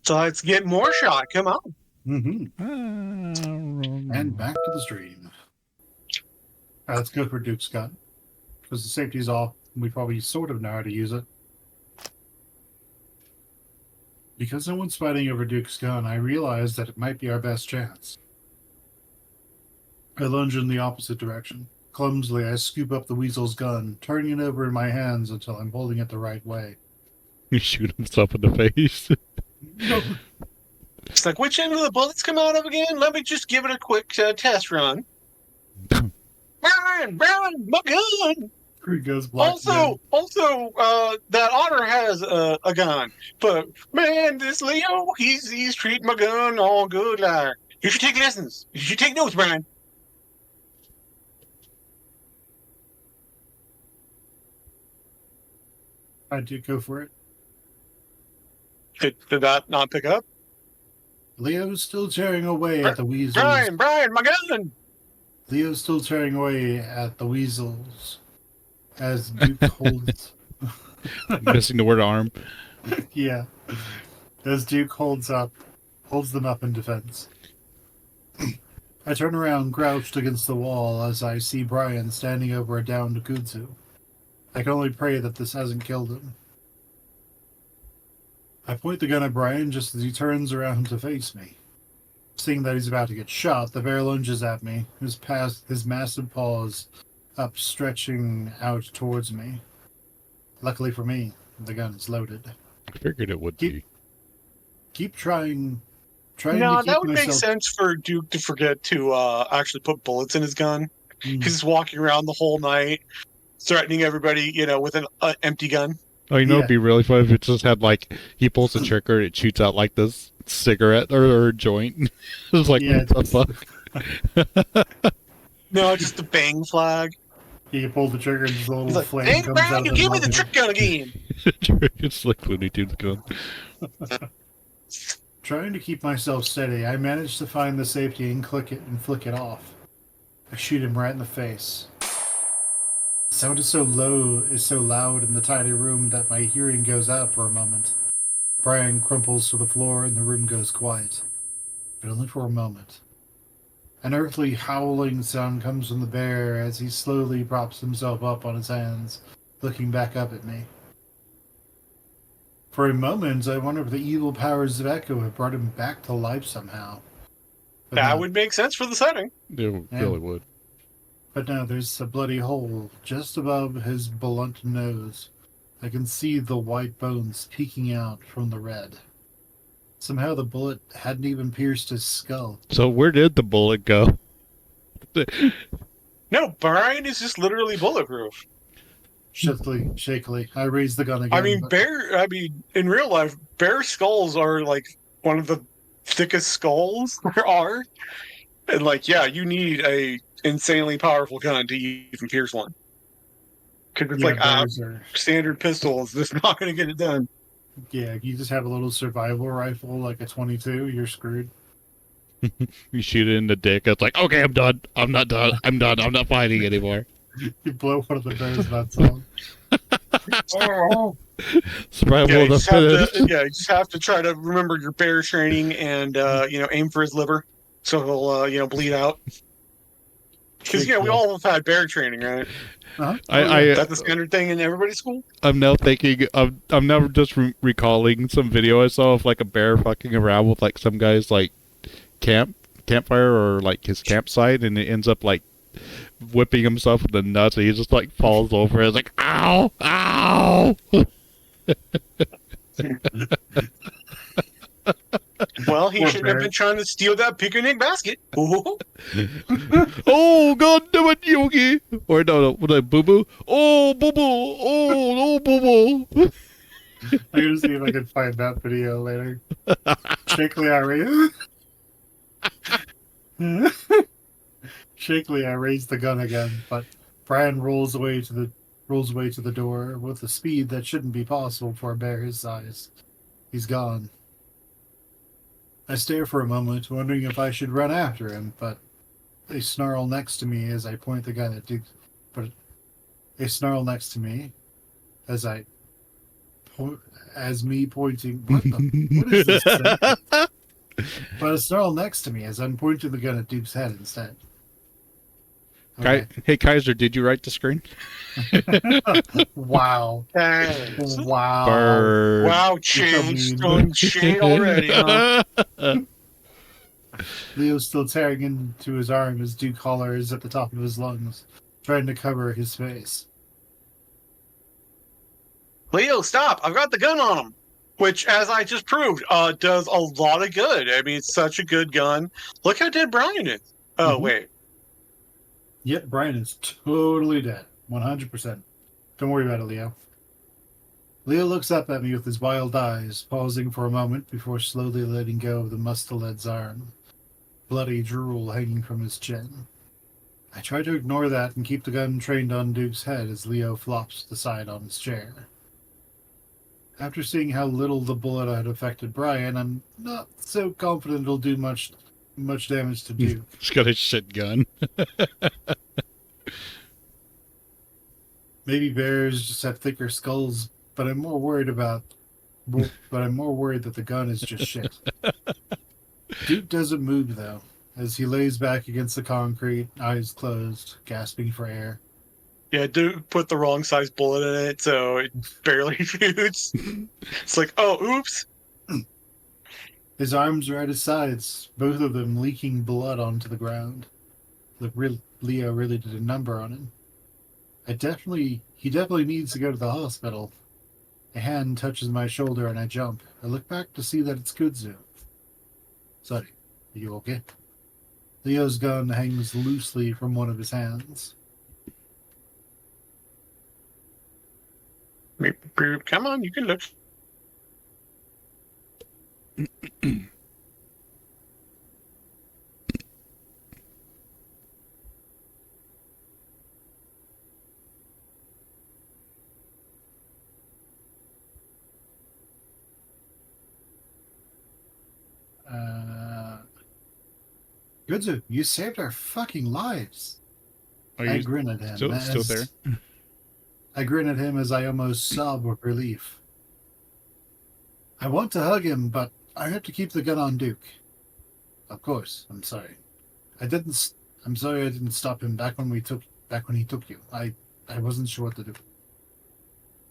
So let's get more shot. Come on. And back to the stream. Let's go for Duke's gun. Because the safety's off, we probably sort of know how to use it. Because no one's fighting over Duke's gun, I realize that it might be our best chance. I lunge in the opposite direction. Clumsily, I scoop up the weasel's gun, turning it over in my hands until I'm holding it the right way. He shoot himself in the face. No. It's like, which end of the bullets come out of again? Let me just give it a quick test run. Brian, my gun. Here goes Black Also, that Otter has a gun, but man, this Leo, he's treating my gun all good. Like, you should take lessons. You should take notes, Brian. I do go for it. Did that not pick up? Leo's still tearing away at the weasels. Brian, my gun. Leo's still tearing away at the weasels. As Duke holds... Missing the word arm. Yeah. As Duke holds them up in defense. I turn around, crouched against the wall, as I see Brian standing over a downed Kudzu. I can only pray that this hasn't killed him. I point the gun at Brian just as he turns around to face me. Seeing that he's about to get shot, the bear lunges at me, his massive paws up, stretching out towards me. Luckily for me, the gun is loaded. I figured it would be. Keep trying No, to keep that would myself... make sense for Duke to forget to actually put bullets in his gun. Mm. He's walking around the whole night, threatening everybody, with an empty gun. Oh, it'd be really fun if it just had, like, he pulls the trigger and it shoots out, like, this cigarette or joint. It's like, Yeah, what the fuck? No, just the bang flag. He pulled the trigger and just a little He's like, flame dang, comes Brian, out you of give me the the trick gun again. It's like Looney Tunes gun. Trying to keep myself steady, I manage to find the safety and click it and flick it off. I shoot him right in the face. The sound is so loud in the tiny room that my hearing goes out for a moment. Brian crumples to the floor and the room goes quiet. But only for a moment. An earthly howling sound comes from the bear as he slowly props himself up on his hands, looking back up at me. For a moment, I wonder if the evil powers of Echo have brought him back to life somehow. But That no. would make sense for the setting. It really would. But no, there's a bloody hole just above his blunt nose. I can see the white bones peeking out from the red. Somehow the bullet hadn't even pierced his skull. So where did the bullet go? No, Brian is just literally bulletproof. Shakily, I raise the gun again. In real life, bear skulls are like one of the thickest skulls there are. And like, yeah, you need a insanely powerful gun to even pierce one. Because it's standard pistol is just not going to get it done. Yeah, if you just have a little survival rifle like a 22, you're screwed. You shoot it in the dick. It's like, okay, I'm done. I'm not done. I'm done. I'm not fighting anymore. You blow one of the bear's nuts off. Survival of the fittest. You just have to try to remember your bear training and aim for his liver so he'll bleed out. Because we all have had bear training, right? Uh-huh. Is that the standard thing in everybody's school? I'm now thinking I'm now just recalling some video I saw of like a bear fucking around with like some guy's like campfire or like his campsite, and it ends up like whipping himself with the nuts, and he just like falls over. It's like, ow, ow. Well, he shouldn't have been trying to steal that picnic basket. Ooh. Oh, god damn it, Yogi! Or no, Boo Boo. Oh, Boo Boo! Oh, no, Boo Boo! I'm gonna see if I can find that video later. Shakily, I raise the gun again, but Brian rolls away to the door with a speed that shouldn't be possible for a bear his size. He's gone. I stare for a moment, wondering if I should run after him, but they snarl next to me as I point the gun at Duke. But they snarl next to me as I as me pointing. What is this thing? But a snarl next to me as I'm pointing the gun at Duke's head instead. Okay. Hey Kaiser, did you write the screen? Wow. Thanks. Wow. Bird. Wow, so Shane. mean. Done Shane already, huh? Leo's still tearing into his arm as Duke hollers at the top of his lungs, trying to cover his face. Leo, stop. I've got the gun on him. Which, as I just proved, does a lot of good. I mean, it's such a good gun. Look how dead Brian is. Oh, Mhm. wait. Yep, Brian is totally dead. 100%. Don't worry about it, Leo. Leo looks up at me with his wild eyes, pausing for a moment before slowly letting go of the mustaled's arm, bloody drool hanging from his chin. I try to ignore that and keep the gun trained on Duke's head as Leo flops to the side on his chair. After seeing how little the bullet had affected Brian, I'm not so confident it'll do much damage to Duke. He's got a shit gun. Maybe bears just have thicker skulls, but I'm more worried that the gun is just shit. Duke doesn't move though, as he lays back against the concrete, eyes closed, gasping for air. Yeah, Duke put the wrong size bullet in it, so it barely shoots. It's like, oh, oops. His arms are at his sides, both of them leaking blood onto the ground. Leo really did a number on him. He definitely needs to go to the hospital. A hand touches my shoulder and I jump. I look back to see that it's Kudzu. Sorry, are you okay? Leo's gun hangs loosely from one of his hands. Come on, you can look. Kudzu, you saved our fucking lives. Are I you grin at him. still there? I grin at him as I almost sob with relief. I want to hug him, but I have to keep the gun on Duke. Of course, I'm sorry. I'm sorry I didn't stop him back when he took you. I wasn't sure what to do.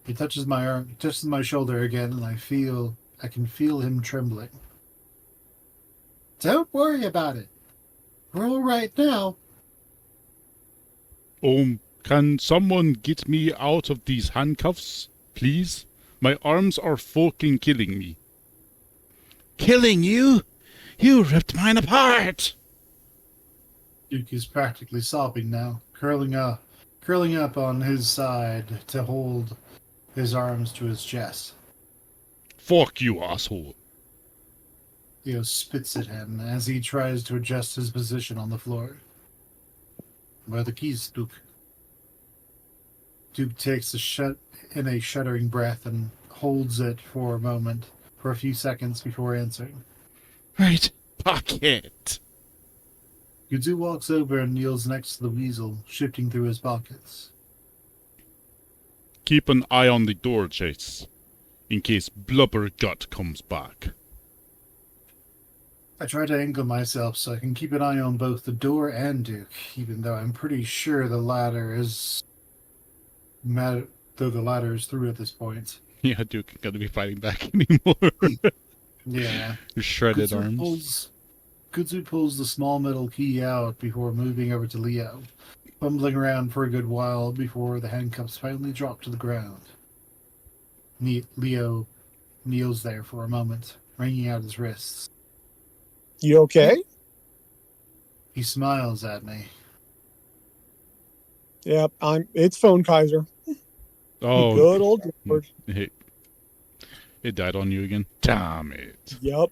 He touches my arm, he touches my shoulder again, and I can feel him trembling. Don't worry about it. We're all right now. Can someone get me out of these handcuffs, please? My arms are fucking killing me. Killing you? You ripped mine apart! Duke is practically sobbing now, curling up on his side to hold his arms to his chest. Fuck you, asshole. Leo spits at him as he tries to adjust his position on the floor. Where are the keys, Duke? Duke takes a shuddering breath and holds it for a few seconds before answering. Right pocket. Kudzu walks over and kneels next to the weasel, shifting through his pockets. Keep an eye on the door, Chase, in case Blubbergut comes back. I try to angle myself so I can keep an eye on both the door and Duke, even though I'm pretty sure the latter is through at this point. Yeah, Duke ain't gonna be fighting back anymore. Yeah. Your shredded arms. Kudzu pulls the small metal key out before moving over to Leo, fumbling around for a good while before the handcuffs finally drop to the ground. Leo kneels there for a moment, wringing out his wrists. You okay? He smiles at me. Yep, it's Phone Kaiser. Oh, Good old George. It died on you again. Damn it. Yep.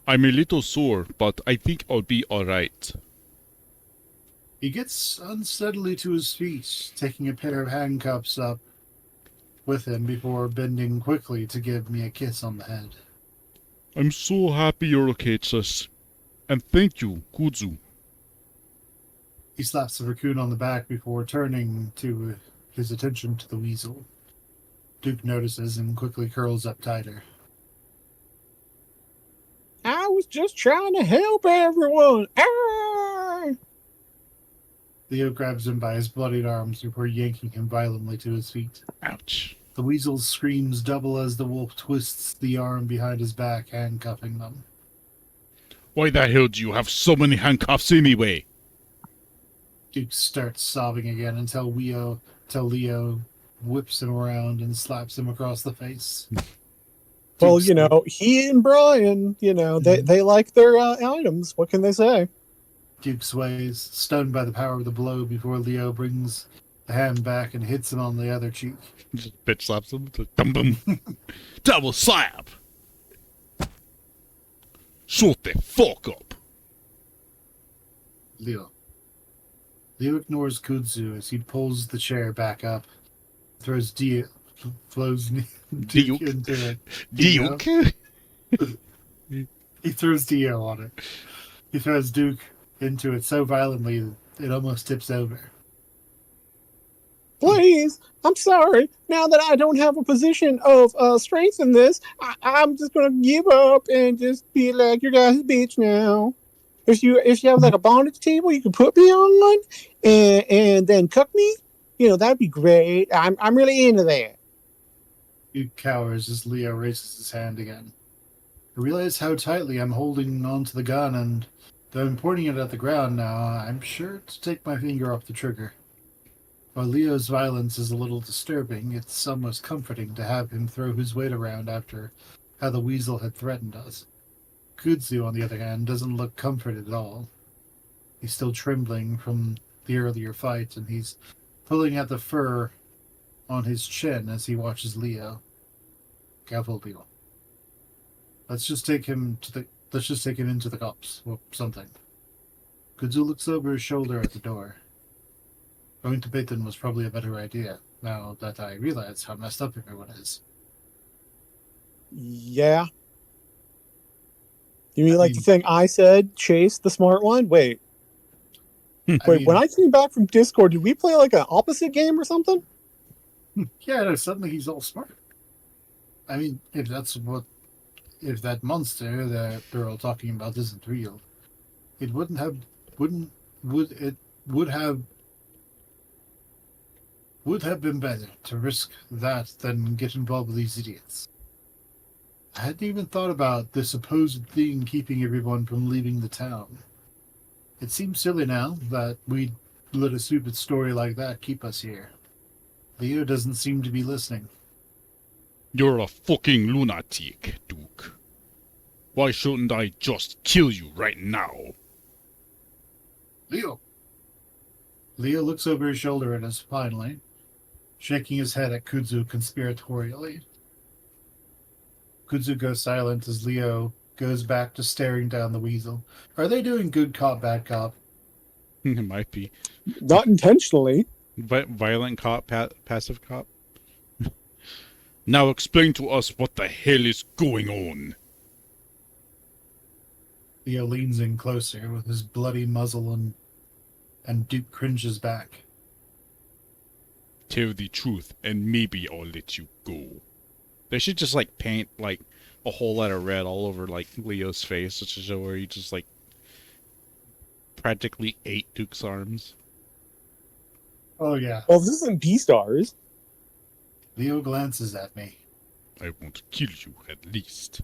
I'm a little sore, but I think I'll be alright. He gets unsteadily to his feet, taking a pair of handcuffs up with him before bending quickly to give me a kiss on the head. I'm so happy you're okay, sis. And thank you, Kudzu. He slaps the raccoon on the back before turning his attention to the weasel. Duke notices and quickly curls up tighter. I was just trying to help everyone. Ah! Leo grabs him by his bloodied arms before yanking him violently to his feet. Ouch. The weasel's screams double as the wolf twists the arm behind his back, handcuffing them. Why the hell do you have so many handcuffs anyway? Duke starts sobbing again until Leo whips him around and slaps him across the face. Well, Duke's- he and Brian, they like their items. What can they say? Duke sways, stunned by the power of the blow, before Leo brings the hand back and hits him on the other cheek. Just bitch slaps him. Dum dum. Double slap. Shut the fuck up. Leo ignores Kudzu as he pulls the chair back up, throws Duke Duke. into it. Duke. He throws Dio on it. He throws Duke into it so violently that it almost tips over. Please, I'm sorry. Now that I don't have a position of strength in this, I'm just gonna give up and just be like your guys' bitch now. If you have like a bondage table you can put me on and then cook me, that'd be great. I'm really into that. Duke cowers as Leo raises his hand again. I realize how tightly I'm holding onto the gun, and though I'm pointing it at the ground now, I'm sure to take my finger off the trigger. While Leo's violence is a little disturbing, it's almost comforting to have him throw his weight around after how the weasel had threatened us. Kudzu, on the other hand, doesn't look comforted at all. He's still trembling from the earlier fight, and he's pulling at the fur on his chin as he watches Leo. Careful, Leo. Let's just take him into the cops, or something. Kudzu looks over his shoulder at the door. Going to Peyton was probably a better idea, now that I realize how messed up everyone is. Yeah. You mean the thing I said, Chase, the smart one? Wait, when I came back from Discord, did we play like an opposite game or something? Yeah, no, suddenly he's all smart. I mean, if that monster that they're all talking about isn't real, it would have been better to risk that than get involved with these idiots. I hadn't even thought about this supposed thing keeping everyone from leaving the town. It seems silly now that we'd let a stupid story like that keep us here. Leo doesn't seem to be listening. You're a fucking lunatic, Duke. Why shouldn't I just kill you right now? Leo! Leo looks over his shoulder at us finally, shaking his head at Kudzu conspiratorially. Kudzu goes silent as Leo goes back to staring down the weasel. Are they doing good cop, bad cop? It might be. Not intentionally. Violent cop, passive cop. Now explain to us what the hell is going on. Leo leans in closer with his bloody muzzle and Duke cringes back. Tell the truth, and maybe I'll let you go. They should just, paint, a whole lot of red all over, Leo's face, just to show where he just, practically ate Duke's arms. Oh, yeah. Well, this isn't B-Stars. Leo glances at me. I won't kill you, at least.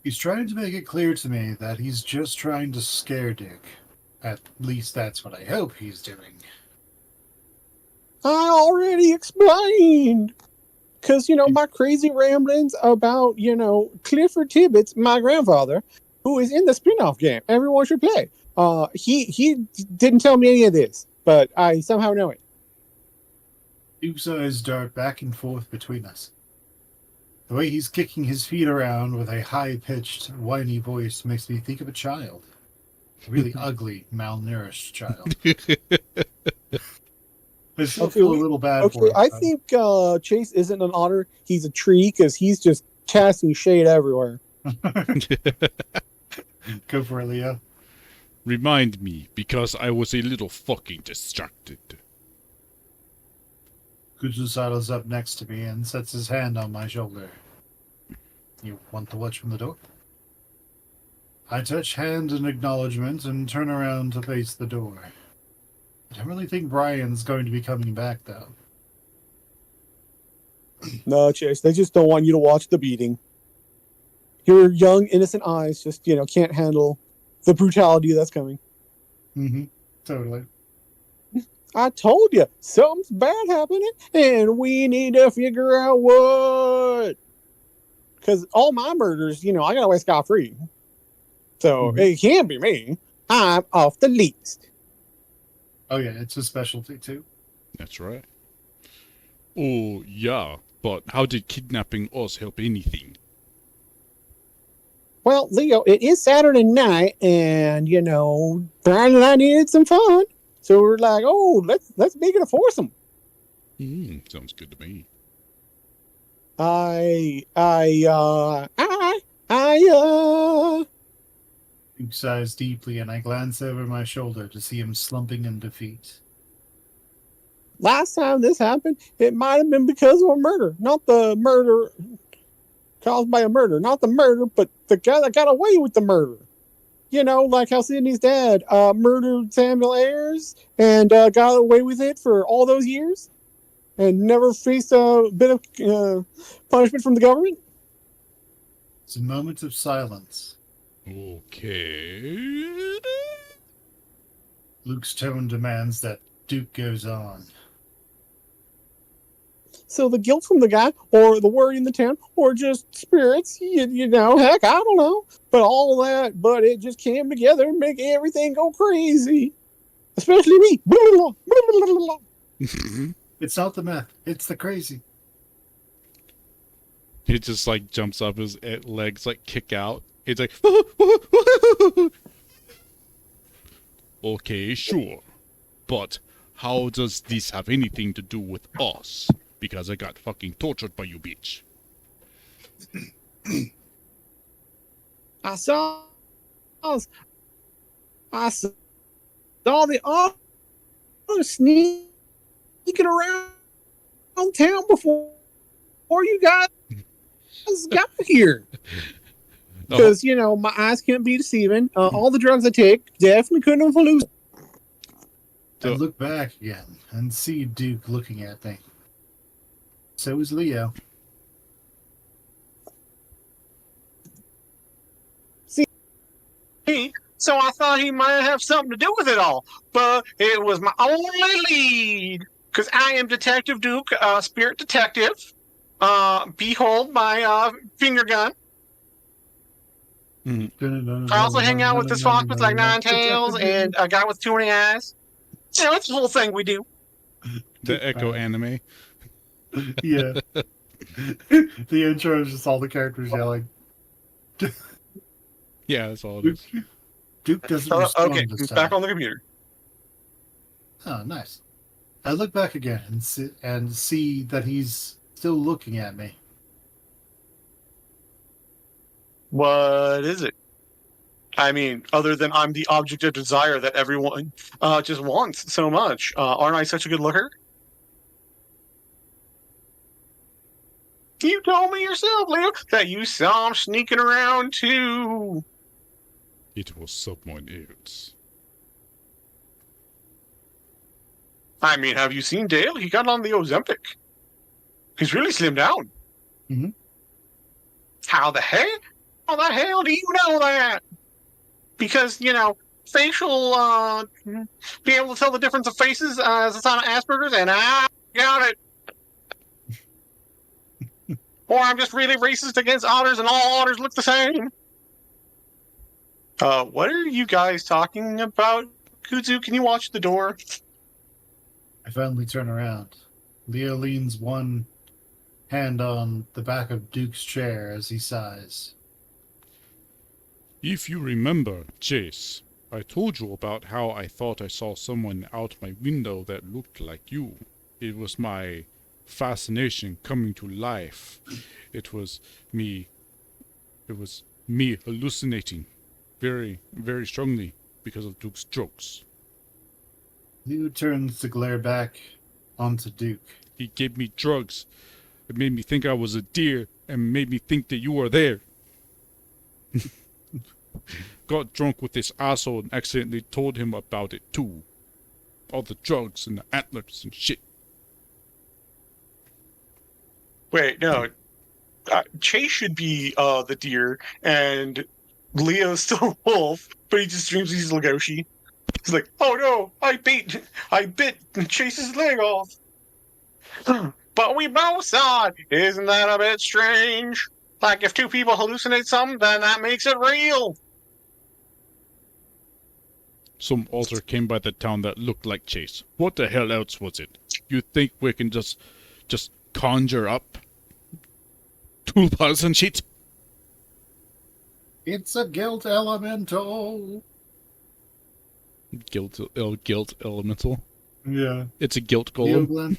He's trying to make it clear to me that he's just trying to scare Dick. At least that's what I hope he's doing. I already explained. Because, my crazy ramblings about, Clifford Tibbets, my grandfather, who is in the spin-off game everyone should play. He didn't tell me any of this, but I somehow know it. Duke's eyes dart back and forth between us. The way he's kicking his feet around with a high-pitched, whiny voice makes me think of a child. A really ugly, malnourished child. I still feel a little bad for him. I think Chase isn't an otter. He's a tree because he's just casting shade everywhere. Go for it, Leo. Remind me, because I was a little fucking distracted. Kuzu sidles up next to me and sets his hand on my shoulder. You want to watch from the door? I touch hand in acknowledgement and turn around to face the door. I don't really think Brian's going to be coming back, though. No, Chase, they just don't want you to watch the beating. Your young, innocent eyes just, can't handle the brutality that's coming. Mm-hmm. Totally. I told you, something's bad happening, and we need to figure out what. Because all my murders, I got away scot-free. So it can't be me. I'm off the list. Oh, yeah, it's a specialty, too. That's right. Oh, yeah, but how did kidnapping us help anything? Well, Leo, it is Saturday night, and, Brian and I needed some fun. So we're like, oh, let's make it a foursome. Sounds good to me. Duke sighs deeply, and I glance over my shoulder to see him slumping in defeat. Last time this happened, it might have been because of a murder. Not the murder caused by a murder. Not the murder, but the guy that got away with the murder. Like how Sydney's dad murdered Samuel Ayers and got away with it for all those years and never faced a bit of punishment from the government. It's a moment of silence. Okay. Luke's tone demands that Duke goes on. So the guilt from the guy, or the worry in the town, or just spirits, heck, I don't know. But all that, but it just came together and make everything go crazy. Especially me. It's not the meth, it's the crazy. He just jumps up, his legs kick out. He's like, okay, sure. But how does this have anything to do with us? Because I got fucking tortured by you, bitch. I saw the others sneaking around town before you guys got here. Because, my eyes can't be deceiving. All the drugs I take definitely couldn't have hallucinated. I look back again and see Duke looking at me. So is Leo. So I thought he might have something to do with it all, but it was my only lead. Because I am Detective Duke, Spirit Detective. Behold my finger gun. I also hang out with this fox with 9 tails and a guy with 2 eyes. That's the whole thing we do. The Echo anime. Yeah. The intro is just all the characters yelling. Yeah, that's all it is. Duke doesn't respond okay, this time. back on the computer. Oh, nice. I look back again and see that he's still looking at me. What is it? I mean, other than I'm the object of desire that everyone just wants so much. Aren't I such a good looker? You told me yourself, Leo, that you saw him sneaking around too. It was someone else. I mean, have you seen Dale? He got on the Ozempic. He's really slimmed down. Mm-hmm. How the hell do you know that? Because, facial, be able to tell the difference of faces as a sign of Asperger's, and I got it. Or I'm just really racist against otters, and all otters look the same. What are you guys talking about? Kuzu, can you watch the door? I finally turn around. Leo leans one hand on the back of Duke's chair as he sighs. If you remember, Chase, I told you about how I thought I saw someone out my window that looked like you. It was my fascination coming to life. It was me hallucinating very, very strongly because of Duke's jokes. Leo turns to glare back onto Duke. He gave me drugs. It made me think I was a deer and made me think that you were there. Got drunk with this asshole and accidentally told him about it too. All the drugs and the antlers and shit. Wait, no. Chase should be the deer, and Leo's still a wolf, but he just dreams he's Legoshi. He's like, oh no, I bit Chase's leg off. But we both saw it. Isn't that a bit strange? Like if two people hallucinate something, then that makes it real. Some altar came by the town that looked like Chase. What the hell else was it? You think we can just conjure up 2,000 shit? It's a guilt elemental. Guilt elemental. Yeah. It's a guilt golem.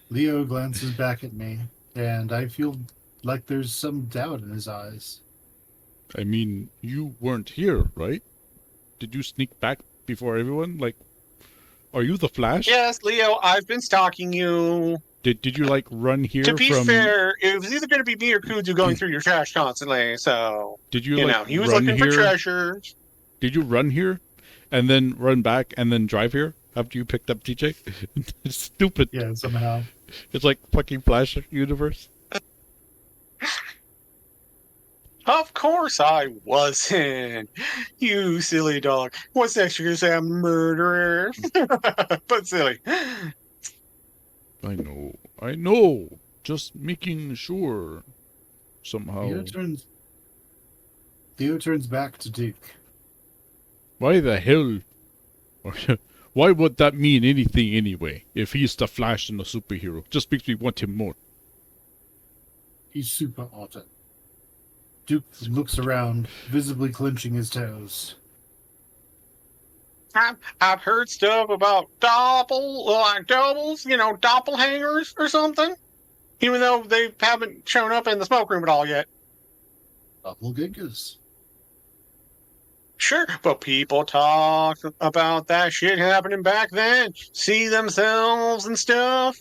Leo glances back at me, and I feel like there's some doubt in his eyes. I mean, you weren't here, right? Did you sneak back before everyone? Like, are you the Flash? Yes, Leo, I've been stalking you. Did you like run here To be from? fair, it was either going to be me or Kuzu going through your trash constantly, so Did you, you like know, he was run looking here? for treasures. Did you run here, and then run back, and then drive here after you picked up TJ? It's stupid. Yeah, somehow. It's like fucking Flash universe. Of course I wasn't. You silly dog. What's next? You're going to say I'm a murderer? But silly. I know. Just making sure. Somehow. Leo turns back to Duke. Why the hell? Why would that mean anything anyway? If he's the Flash and the superhero, just makes me want him more. He's super awesome. Duke looks around, visibly clenching his toes. I've heard stuff about doubles, you know, doppelhangers or something. Even though they haven't shown up in the smoke room at all yet. Doppelgangers. Sure, but people talk about that shit happening back then. See themselves and stuff.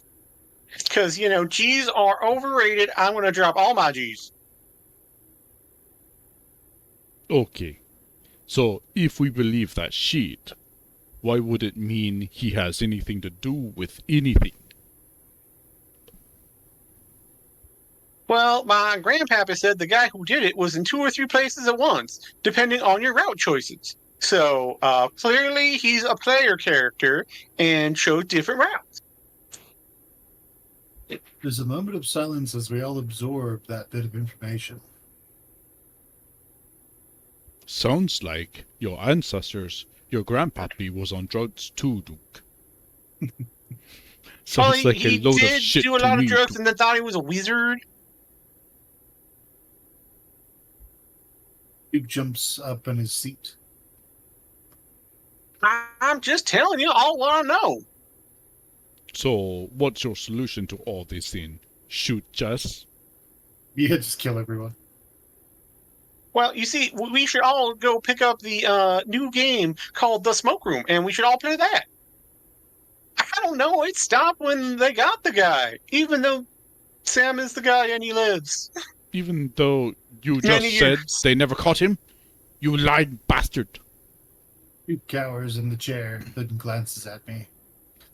Because, you know, G's are overrated. I'm going to drop all my G's. Okay. So, if we believe that shit, why would it mean he has anything to do with anything? Well, my grandpappy said the guy who did it was in 2 or 3 places at once, depending on your route choices. So, clearly he's a player character and chose different routes. There's a moment of silence as we all absorb that bit of information. Sounds like your ancestors, your grandpappy was on drugs too, Duke. Sounds Well, like he a load of did shit do a to lot me, of drugs Duke. and then thought he was a wizard. Duke jumps up in his seat. I'm just telling you all what I know. So, what's your solution to all this then? Shoot Jess? Yeah, just kill everyone. Well, you see, we should all go pick up the new game called The Smoke Room, and we should all play that. I don't know, it stopped when they got the guy, even though Sam is the guy and he lives. Even though you Many just said years. they never caught him? You lying bastard. Duke cowers in the chair, then glances at me.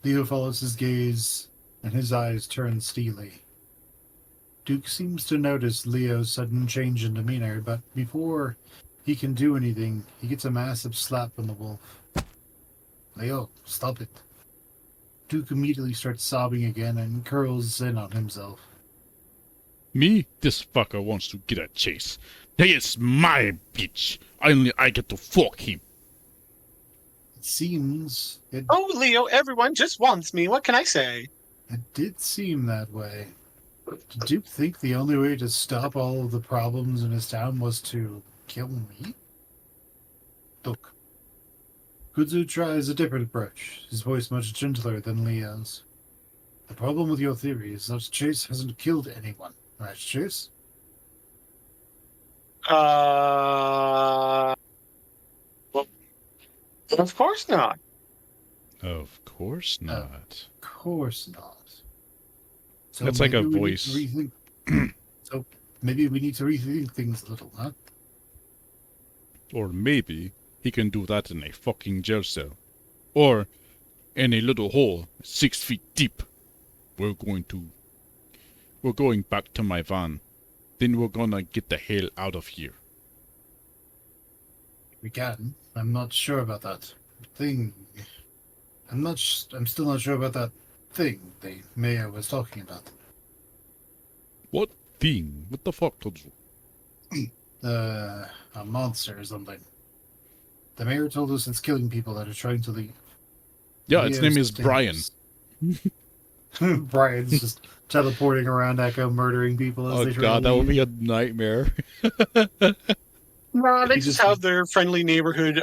Leo follows his gaze, and his eyes turn steely. Duke seems to notice Leo's sudden change in demeanor, but before he can do anything, he gets a massive slap from the wolf. Leo, stop it. Duke immediately starts sobbing again and curls in on himself. Me? This fucker wants to get a chase. That is my bitch. Only I get to fuck him. It seems Oh, Leo, everyone just wants me. What can I say? it did seem that way. Did Duke think the only way to stop all of the problems in his town was to kill me? Look, Kudzu tries a different approach, his voice much gentler than Leo's. The problem with your theory is that Chase hasn't killed anyone, right, Chase? Well, of course not. Of course not. Of course not. So That's like a maybe we need to voice. rethink. So maybe we need to rethink things a little, huh? Or maybe he can do that in a fucking jail cell. Or in a little hole 6 feet deep. We're going back to my van. Then we're gonna get the hell out of here. We can. I'm not sure about that thing. I'm still not sure about that thing the mayor was talking about. What thing? What the fuck, Todzo? A monster or something. The mayor told us it's killing people that are trying to leave. Yeah, its name is Brian. Brian's just teleporting around Echo, murdering people as Oh they try god, to that would leave. be a nightmare. No, they He just just- have their friendly neighborhood.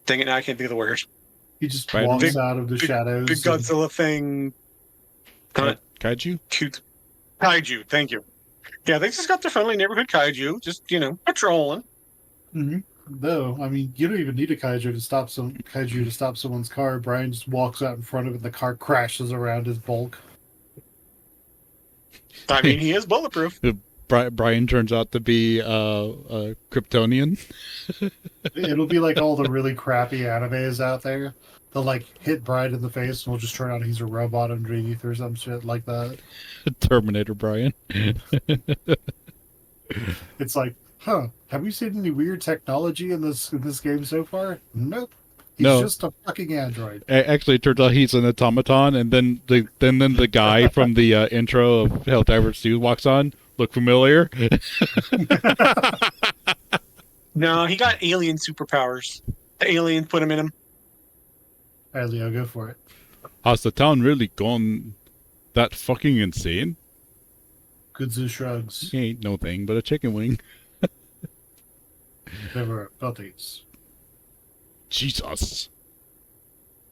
Dang it, now I can't think of the word. He just Spider-Man? walks out of the shadows. Big Godzilla thing. Kaiju? Cute. Kaiju, thank you. Yeah, they just got their friendly neighborhood kaiju, just, patrolling. Though, I mean, you don't even need a kaiju to stop someone's car. Brian just walks out in front of it, and the car crashes around his bulk. I mean, he is bulletproof. Brian turns out to be a Kryptonian. It'll be like all the really crappy animes out there. They'll like hit Brian in the face, and we'll just turn out he's a robot underneath or some shit like that. Terminator Brian. It's like, have we seen any weird technology in this game so far? Nope. He's No. just a fucking android. Actually, it turns out he's an automaton, and then the guy from the intro of Helldivers 2 walks on. Look familiar? No, he got alien superpowers. The aliens put him in him. All right, Leo, go for it. Has the town really gone that fucking insane? Kudzu shrugs. He ain't no thing but a chicken wing. There were buddies. Jesus.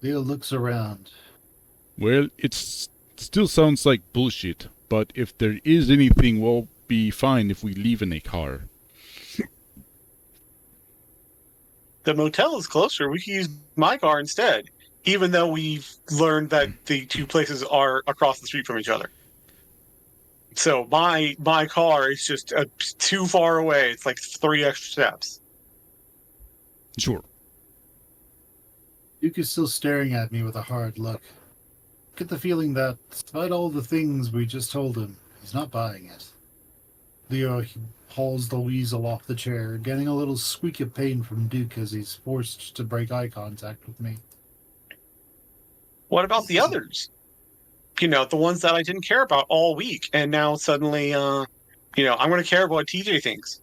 Leo looks around. Well, it still sounds like bullshit, but if there is anything, we'll be fine if we leave in a car. The motel is closer. We can use my car instead, even though we've learned that the two places are across the street from each other. So my car is just too far away. It's like 3 extra steps. Sure. Duke is still staring at me with a hard look. Get the feeling that, despite all the things we just told him, he's not buying it. Leo hauls the weasel off the chair, getting a little squeak of pain from Duke as he's forced to break eye contact with me. What about the others? The ones that I didn't care about all week, and now suddenly, I'm going to care about what TJ thinks.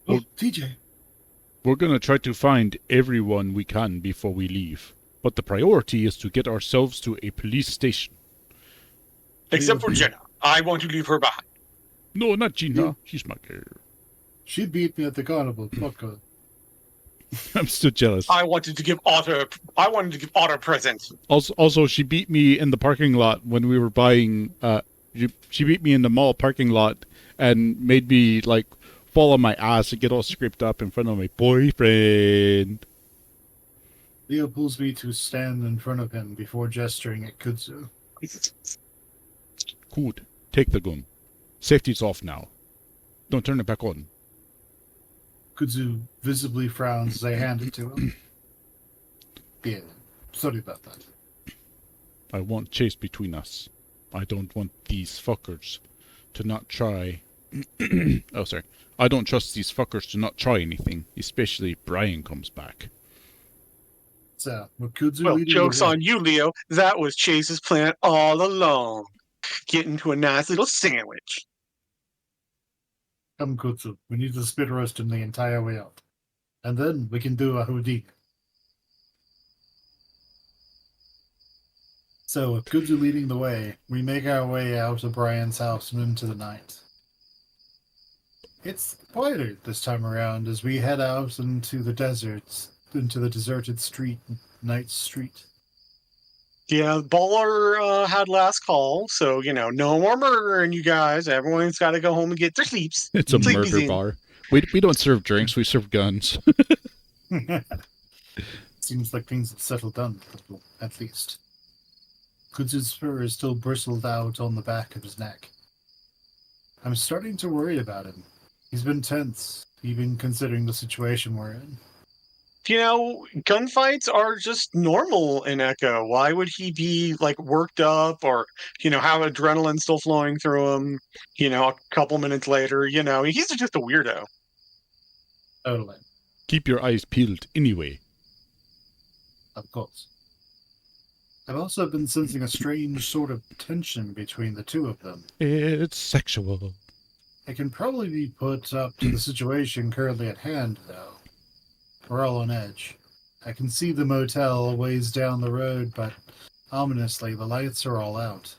Oh, TJ. We're gonna try to find everyone we can before we leave. But the priority is to get ourselves to a police station. Except for Jenna. I want to leave her behind. No, not Gina. Yeah. She's my girl. She beat me at the carnival. Fuck her. I'm still jealous. I wanted to give Otter a present. Also, she beat me in the parking lot when we were buying. She beat me in the mall parking lot and made me fall on my ass and get all scraped up in front of my boyfriend. Leo pulls me to stand in front of him before gesturing at Kudzu. Good. Take the gun. Safety's off now. Don't turn it back on. Kudzu visibly frowns as I hand it to him. Yeah, sorry about that. I want chase between us. I don't want these fuckers to not try. Oh, sorry. I don't trust these fuckers to not try anything, especially if Brian comes back. So, with Kudzu Well, leading joke's the way, on you, Leo. That was Chase's plan all along. Get into a nice little sandwich. Come, Kudzu. We need to spit roast him the entire way out. And then we can do a Houdini. So, with Kudzu leading the way, we make our way out of Brian's house and into the night. It's quieter this time around as we head out into the deserts, into the deserted night street. Yeah, Baller had last call, so, no more murdering, you guys. Everyone's got to go home and get their sleeps. It's a Sleepies murder in. bar. We don't serve drinks, we serve guns. Seems like things have settled down a little, at least. Kudzu's fur is still bristled out on the back of his neck. I'm starting to worry about him. He's been tense, even considering the situation we're in. Gunfights are just normal in Echo. Why would he be like worked up or, have adrenaline still flowing through him, a couple minutes later? He's just a weirdo. Totally. Keep your eyes peeled anyway. Of course. I've also been sensing a strange sort of tension between the two of them. It's sexual. It can probably be put up to the situation currently at hand, though. We're all on edge. I can see the motel a ways down the road, but ominously, the lights are all out.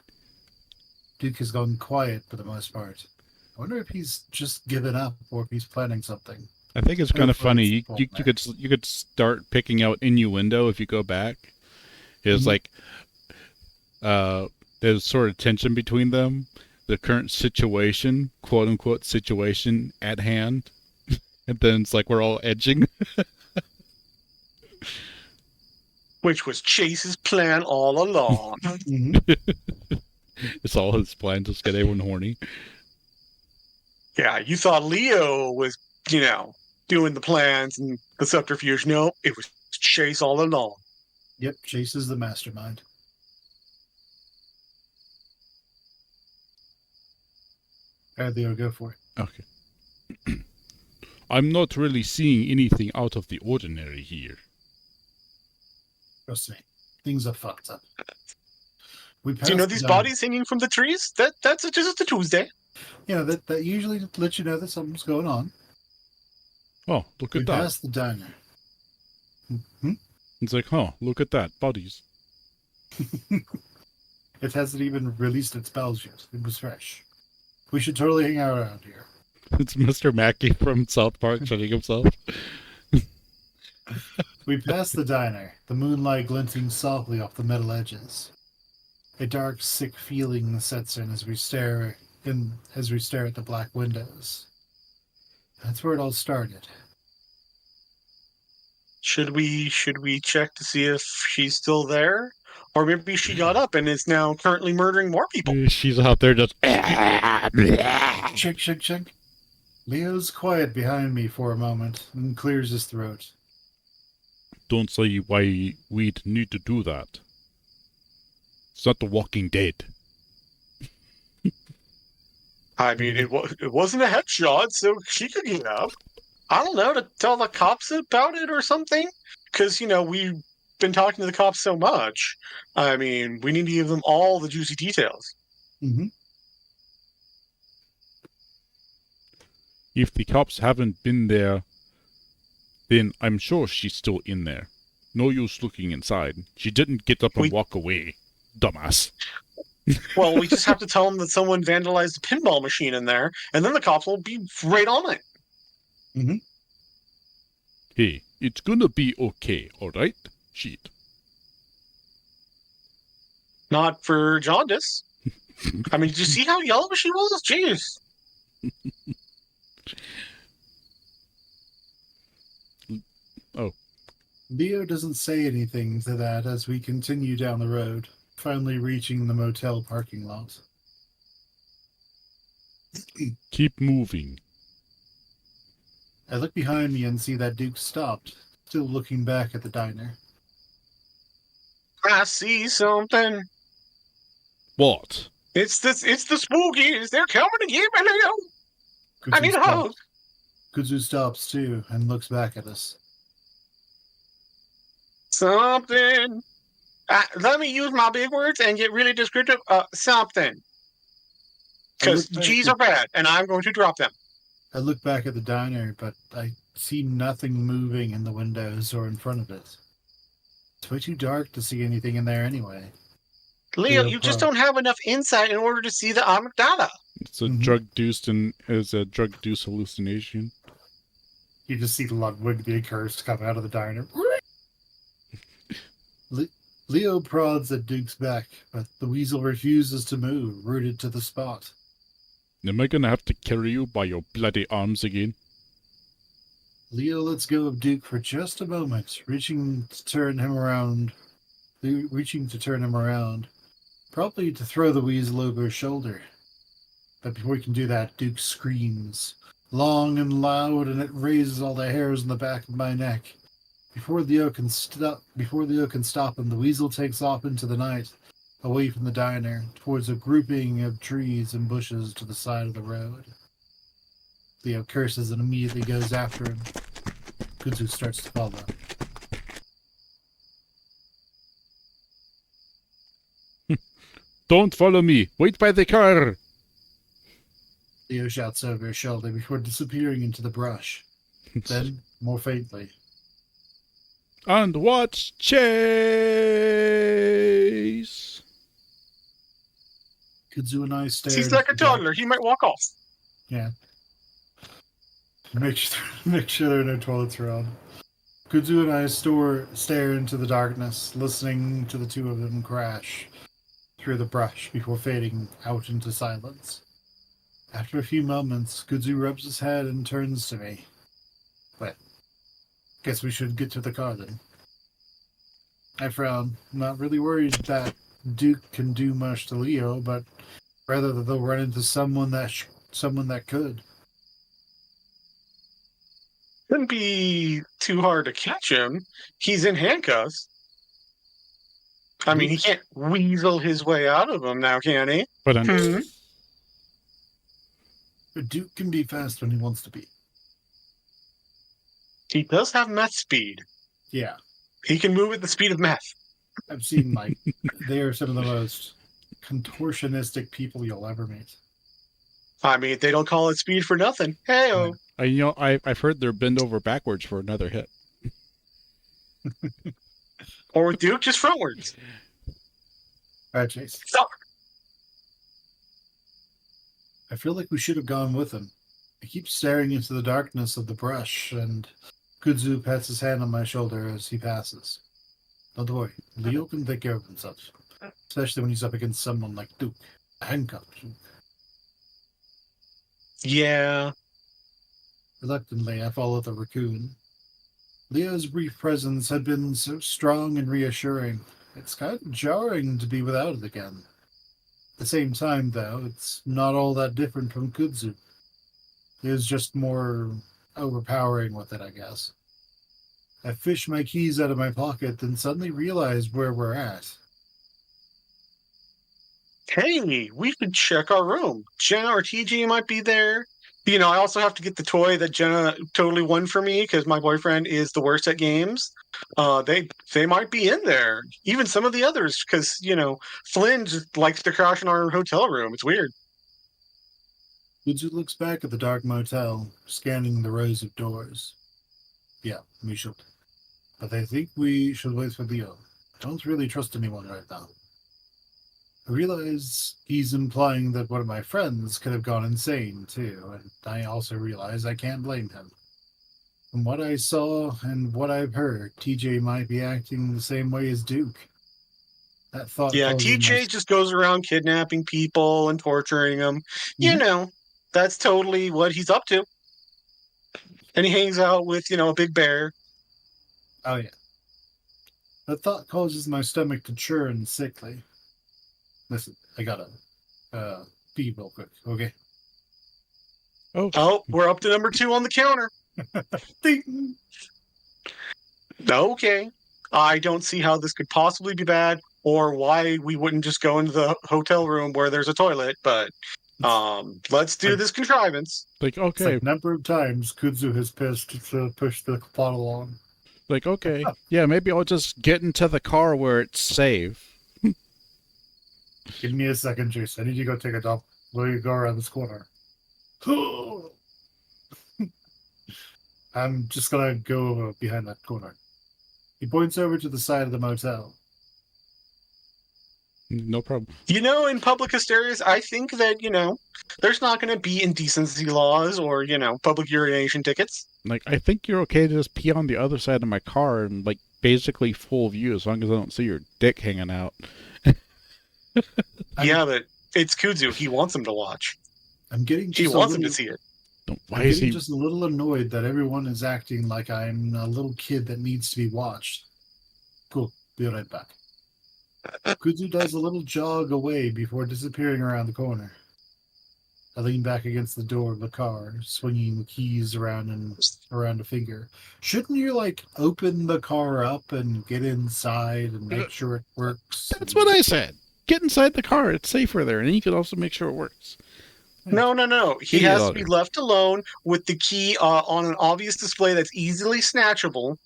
Duke has gone quiet for the most part. I wonder if he's just given up or if he's planning something. I think it's kind of funny. You could start picking out innuendo if you go back. It's like there's sort of tension between them. The current situation, quote unquote situation at hand. And then it's like we're all edging. Which was Chase's plan all along. It's all his plan, just get everyone horny. Yeah, you thought Leo was, doing the plans and the subterfuge. No, it was Chase all along. Yep, Chase is the mastermind. All right, Leo, go for it. Okay. I'm not really seeing anything out of the ordinary here. Trust me, things are fucked up. Do you know these bodies hanging from the trees? That's just a Tuesday. Yeah, that usually lets you know that something's going on. Oh, look at that. We passed the diner. It's like, look at that, bodies. It hasn't even released its bells yet. It was fresh. We should totally hang out around here. It's Mr. Mackey from South Park shutting himself. We pass the diner, the moonlight glinting softly off the metal edges. A dark, sick feeling sets in as we stare at the black windows. That's where it all started. Should we check to see if she's still there? Or maybe she got up and is now currently murdering more people. She's out there just... Check. Leo's quiet behind me for a moment and clears his throat. Don't say why we'd need to do that. It's not The Walking Dead. I mean, it wasn't a headshot, so she could get up. I don't know, to tell the cops about it or something? Because, we've been talking to the cops so much. I mean, we need to give them all the juicy details. Mm-hmm. If the cops haven't been there, then I'm sure she's still in there. No use looking inside. She didn't get up and walk away. Dumbass. Well, we just have to tell them that someone vandalized a pinball machine in there, and then the cops will be right on it. Mm-hmm. Hey, it's gonna be okay, alright? Shit. Not for jaundice. I mean, did you see how yellow she was? Jeez. Oh. Leo doesn't say anything to that as we continue down the road, finally reaching the motel parking lot. Keep moving. I look behind me and see that Duke stopped, still looking back at the diner. I see something. What? It's the spookies. They're coming to get me, Leo. I need a hug. Kudzu stops too and looks back at us. Something. Let me use my big words and get really descriptive. Something. Because G's are bad, and I'm going to drop them. I look back at the diner, but I see nothing moving in the windows or in front of it. It's way too dark to see anything in there anyway. Leo, you just don't have enough insight in order to see the amygdala. It's a drug-induced hallucination. You just see Ludwig the Accursed come out of the diner. Leo prods at Duke's back, but the weasel refuses to move, rooted to the spot. Am I gonna have to carry you by your bloody arms again? Leo lets go of Duke for just a moment, reaching to turn him around. Probably to throw the weasel over his shoulder. But before he can do that, Duke screams, long and loud, and it raises all the hairs on the back of my neck. Before Leo can stop him, the weasel takes off into the night, away from the diner, towards a grouping of trees and bushes to the side of the road. Leo curses and immediately goes after him. Kudzu starts to follow. Don't follow me. Wait by the car. Leo shouts over his shoulder before disappearing into the brush. Then, more faintly, And watch chase. Kudzu and I stare. He's like a toddler. He might walk off. Yeah. Make sure there are no toilets around. Kudzu and I stare into the darkness, listening to the two of them crash through the brush before fading out into silence. After a few moments, Kudzu rubs his head and turns to me. Well, guess we should get to the car then. I frown, not really worried that Duke can do much to Leo, but rather that they'll run into someone that could. Couldn't be too hard to catch him. He's in handcuffs. I mean, he can't weasel his way out of them now, can he? But Hmm. But Duke can be fast when he wants to be. He does have meth speed. Yeah. He can move at the speed of meth. I've seen, they are some of the most contortionistic people you'll ever meet. I mean, they don't call it speed for nothing. Hey-oh. I've heard they're bend over backwards for another hit. Or Duke, just frontwards. All right, Chase. Stop. I feel like we should have gone with him. I keep staring into the darkness of the brush, and Kudzu pats his hand on my shoulder as he passes. Don't worry, Leo can take care of himself, especially when he's up against someone like Duke, handcuffed. Yeah. Reluctantly, I follow the raccoon. Leo's brief presence had been so strong and reassuring. It's kind of jarring to be without it again. At the same time, though, it's not all that different from Kudzu. It was just more overpowering with it, I guess. I fish my keys out of my pocket and suddenly realize where we're at. Hey, we could check our room. Jenna or TG might be there. You know, I also have to get the toy that Jenna totally won for me because my boyfriend is the worst at games. They might be in there. Even some of the others, because Flynn just likes to crash in our hotel room. It's weird. Kudzu looks back at the dark motel, scanning the rows of doors. Yeah, we should. But I think we should wait for Leo. Don't really trust anyone right now. I realize he's implying that one of my friends could have gone insane, too, and I also realize I can't blame him. From what I saw and what I've heard, TJ might be acting the same way as Duke. That thought Yeah, causes TJ just goes around kidnapping people and torturing them. Mhm. That's totally what he's up to. And he hangs out with, a big bear. Oh, yeah. That thought causes my stomach to churn sickly. Listen, I gotta pee real quick, okay? Oh, we're up to number 2 on the counter. Ding! Okay. I don't see how this could possibly be bad or why we wouldn't just go into the hotel room where there's a toilet, but let's do this contrivance. Like, It's okay. like number of times Kudzu has pissed to push the plot along. Like, okay. Yeah, maybe I'll just get into the car where it's safe. Give me a second, Jace. I need you to go take a dump. Will you go around this corner? I'm just gonna go behind that corner. He points over to the side of the motel. No problem. In public hysterias, I think that, there's not going to be indecency laws or, public urination tickets. Like, I think you're okay to just pee on the other side of my car and, like, basically full view as long as I don't see your dick hanging out. Yeah, but it's Kudzu. He wants him to watch. I'm getting He wants him to see it. Why I'm is getting he... just a little annoyed that everyone is acting like I'm a little kid that needs to be watched. Cool. Be right back. Kuzu does a little jog away before disappearing around the corner. I lean back against the door of the car, swinging the keys around and around a finger. Shouldn't you like open the car up and get inside and make sure it works? That's what I said. Get inside the car. It's safer there, and then you can also make sure it works. No, no, no. He Idiot has to order. be left alone with the key on an obvious display that's easily snatchable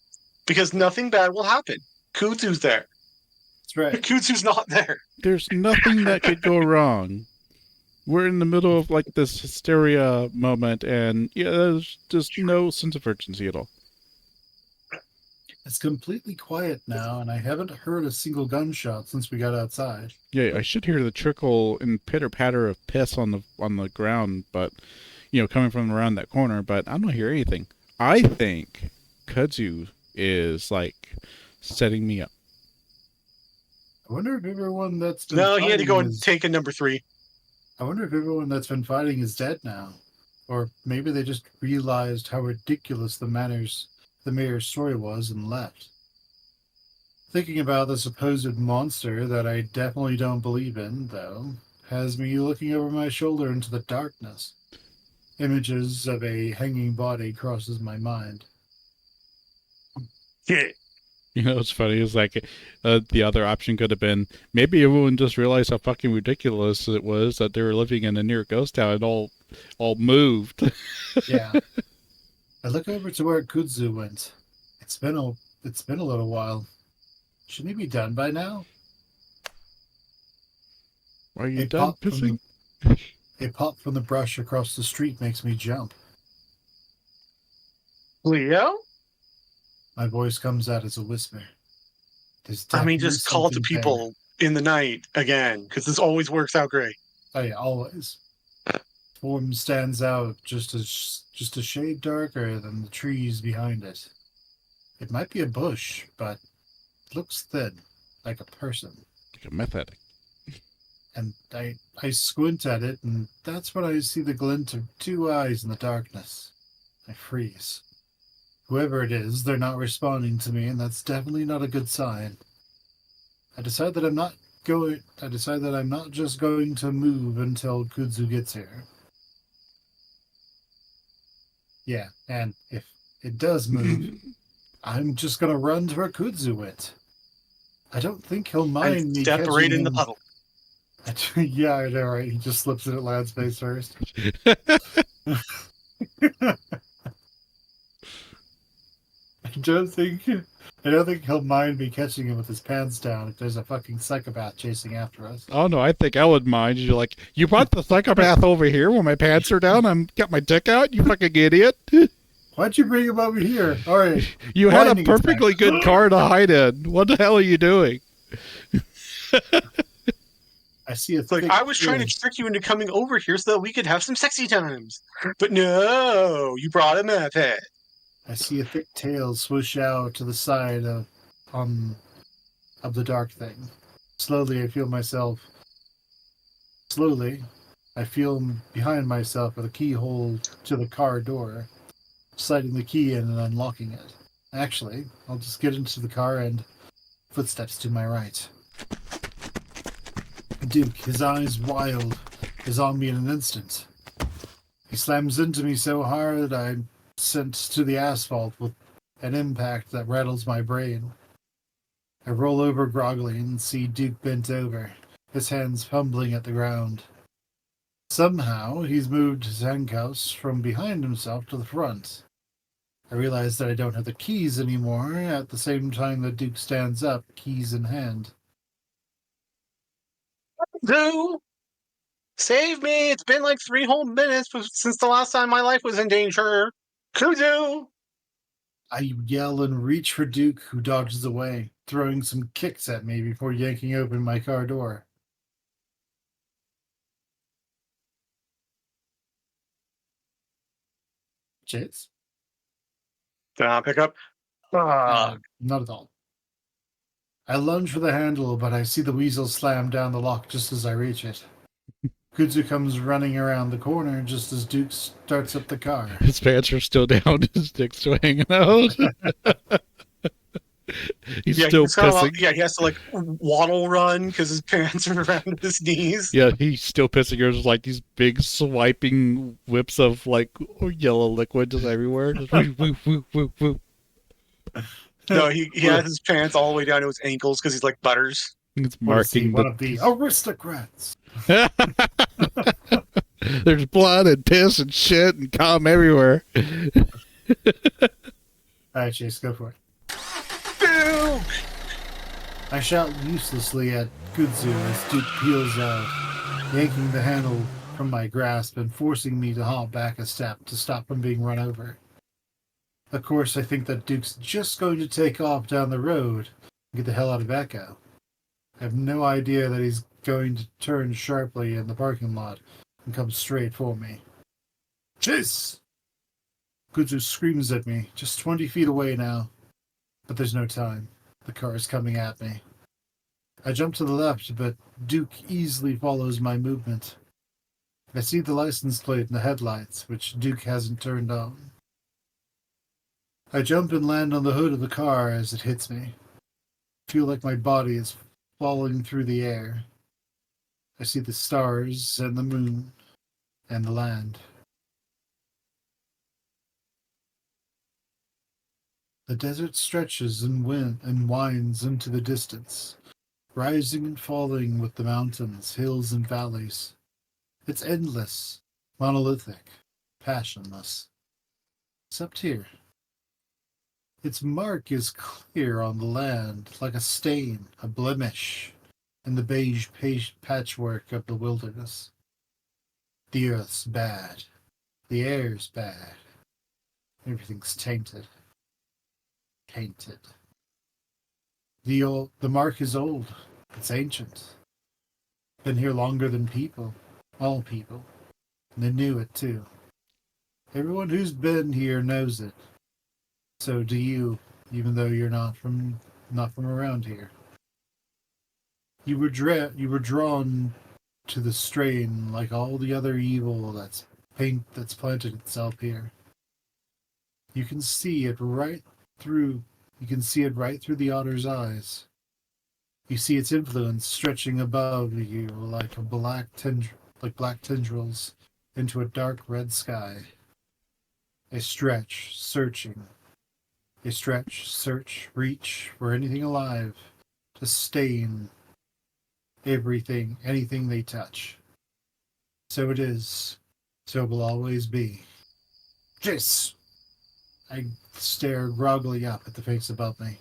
because nothing bad will happen. Kuzu's there. That's right. Kuzu's not there. There's nothing that could go wrong. We're in the middle of like this hysteria moment, and yeah, there's just no sense of urgency at all. It's completely quiet now, and I haven't heard a single gunshot since we got outside. Yeah, I should hear the trickle and pitter patter of piss on the ground, but coming from around that corner. But I don't hear anything. I think Kudzu is like setting me up. I wonder if everyone that's been No, he had to go fighting and is- take a number 3. I wonder if everyone that's been fighting is dead now. Or maybe they just realized how ridiculous the mayor's story was and left. Thinking about the supposed monster that I definitely don't believe in, though, has me looking over my shoulder into the darkness. Images of a hanging body crosses my mind. Yeah. What's funny is like the other option could have been maybe everyone just realized how fucking ridiculous it was that they were living in a near ghost town and all moved. Yeah. I look over to where Kudzu went. It's been a little while. Shouldn't he be done by now? Are you A done pop from pissing? A pop from the brush across the street makes me jump. Leo? My voice comes out as a whisper. There's I mean, definitely just call to something there. people in the night again, because this always works out great. Oh yeah, always. Form stands out just a shade darker than the trees behind it. It might be a bush, but it looks thin, like a person. Like a meth addict. And I squint at it, and that's when I see the glint of 2 eyes in the darkness. I freeze. Whoever it is, they're not responding to me, and that's definitely not a good sign. I decide that I'm not just going to move until Kudzu gets here. Yeah, and if it does move, I'm just gonna run to where Kudzu went. I don't think he'll mind And me step catching right in the him. puddle. Yeah, I know, right? He just slips it at Lad's face first. I don't think he'll mind me catching him with his pants down if there's a fucking psychopath chasing after us. Oh no, I think I would mind. You're like, you brought the psychopath over here when my pants are down. I'm got my dick out. You fucking idiot. Why'd you bring him over here? All right. You had a Blinding is perfectly back. good car to hide in. What the hell are you doing? I see a It's like, thick I was trying to tail. trick you into coming over here so that we could have some sexy times. But no, you brought a meth head. I see a thick tail swoosh out to the side of the dark thing. Slowly, I feel behind myself with a keyhole to the car door, sliding the key in and unlocking it. Actually, I'll just get into the car and footsteps to my right. Duke, his eyes wild, is on me in an instant. He slams into me so hard I'm sent to the asphalt with an impact that rattles my brain. I roll over groggily and see Duke bent over, his hands fumbling at the ground. Somehow, he's moved his handcuffs from behind himself to the front. I realize that I don't have the keys anymore, at the same time that Duke stands up, keys in hand. Do save me. It's been like 3 whole minutes since the last time my life was in danger. Kudu! I yell and reach for Duke, who dodges away, throwing some kicks at me before yanking open my car door. Chase? Did I pick up? Not at all. I lunge for the handle, but I see the weasel slam down the lock just as I reach it. Kudzu comes running around the corner just as Duke starts up the car. His pants are still down. His dick's still hanging out. He's Yeah, still he's kind of pissing. yeah. He has to like waddle run because his pants are around his knees. Yeah, he's still pissing. There's like these big swiping whips of like yellow liquid just everywhere. Just woo, woo, woo, woo, woo. No, he has his pants all the way down to his ankles because he's like Butters. It's What is he? marking One of the aristocrats. There's blood and piss and shit and cum everywhere. All right, Chase, go for it. Duke! I shout uselessly at Kudzu as Duke peels out, yanking the handle from my grasp and forcing me to hop back a step to stop from being run over. Of course, I think that Duke's just going to take off down the road and get the hell out of Echo. I have no idea that he's going to turn sharply in the parking lot and come straight for me. Chase! Kudzu screams at me, just 20 feet away now. But there's no time. The car is coming at me. I jump to the left, but Duke easily follows my movement. I see the license plate in the headlights, which Duke hasn't turned on. I jump and land on the hood of the car as it hits me. I feel like my body is falling through the air. I see the stars and the moon and the land. The desert stretches and winds into the distance, rising and falling with the mountains, hills, and valleys. It's endless, monolithic, passionless. Except here. Its mark is clear on the land, like a stain, a blemish, in the beige patchwork of the wilderness. The earth's bad. The air's bad. Everything's tainted. Tainted. The mark is old. It's ancient. Been here longer than people. All people. And they knew it too. Everyone who's been here knows it. So do you, even though you're not from around here. You were drawn to the strain like all the other evil that's planted itself here. You can see it right through the otter's eyes. You see its influence stretching above you like black tendrils into a dark red sky. A stretch, searching. A stretch, search, reach for anything alive to stain anything they touch. So it is. So it will always be. Jace! I stare groggily up at the face above me.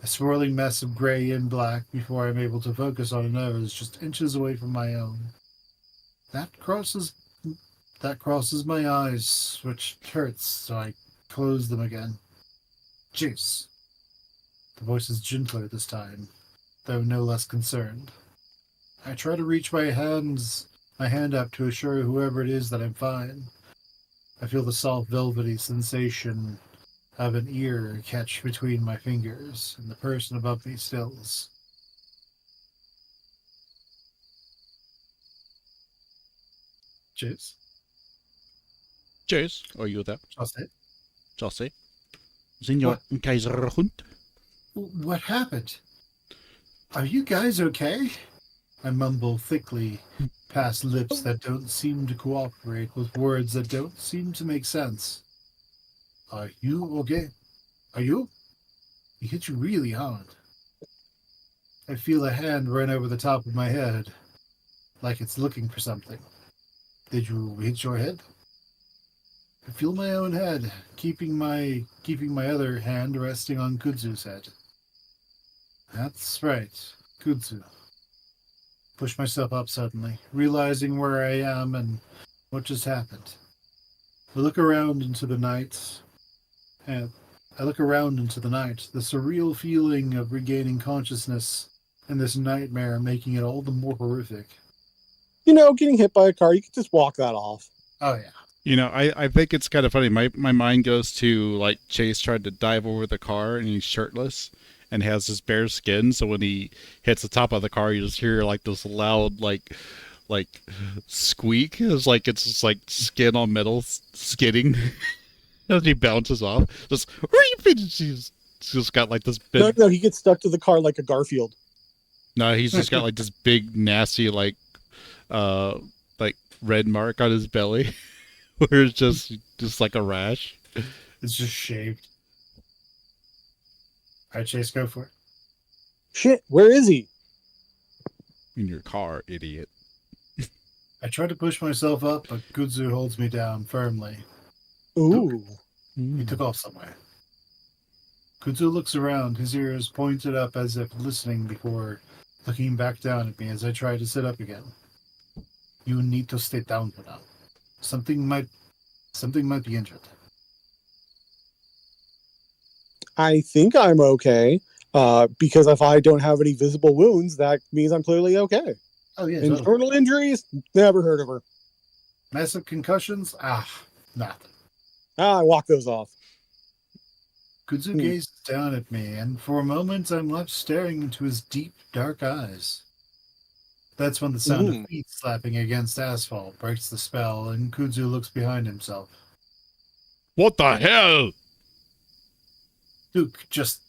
A swirling mess of gray and black before I'm able to focus on a nose just inches away from my own. That crosses my eyes, which hurts, so I close them again. Juice. The voice is gentler this time, though no less concerned. I try to reach my hand up to assure whoever it is that I'm fine. I feel the soft velvety sensation of an ear catch between my fingers, and the person above me stills. Cheers. Cheers. Are you there? Just it. Jossie? Senor Kaiserhund? What happened? Are you guys okay? I mumble thickly, past lips that don't seem to cooperate with words that don't seem to make sense. Are you okay? Are you? He hit you really hard. I feel a hand run over the top of my head, like it's looking for something. Did you hit your head? I feel my own head, keeping my other hand resting on Kudzu's head. That's right, Kudzu. Push myself up suddenly, realizing where I am and what just happened. I look around into the night, the surreal feeling of regaining consciousness and this nightmare making it all the more horrific. You know, getting hit by a car, you can just walk that off. Oh, yeah. You know, I think it's kind of funny. My mind goes to, like, Chase tried to dive over the car and he's shirtless and has this bare skin. So when he hits the top of the car, you just hear, like, this loud, like squeak. It's just like skin on metal skidding as he bounces off. Just, He's just got like this No, big. no, he gets stuck to the car like a Garfield. No, he's just got like this big nasty uh like red mark on his belly, where it's just like a rash. It's just shaved. All right, Chase, go for it. Shit, where is he? In your car, idiot. I try to push myself up, but Kudzu holds me down firmly. Ooh. He took off somewhere. Kudzu looks around, his ears pointed up as if listening before looking back down at me as I try to sit up again. You need to stay down for now. Something might be injured. I think I'm okay. Because if I don't have any visible wounds, that means I'm clearly okay. Oh yeah, totally. Internal injuries? Never heard of her. Massive concussions? Nothing. I walk those off. Kudzu gazes down at me, and for a moment I'm left staring into his deep, dark eyes. That's when the sound of feet slapping against asphalt breaks the spell, and Kudzu looks behind himself. What the hell? Duke, just...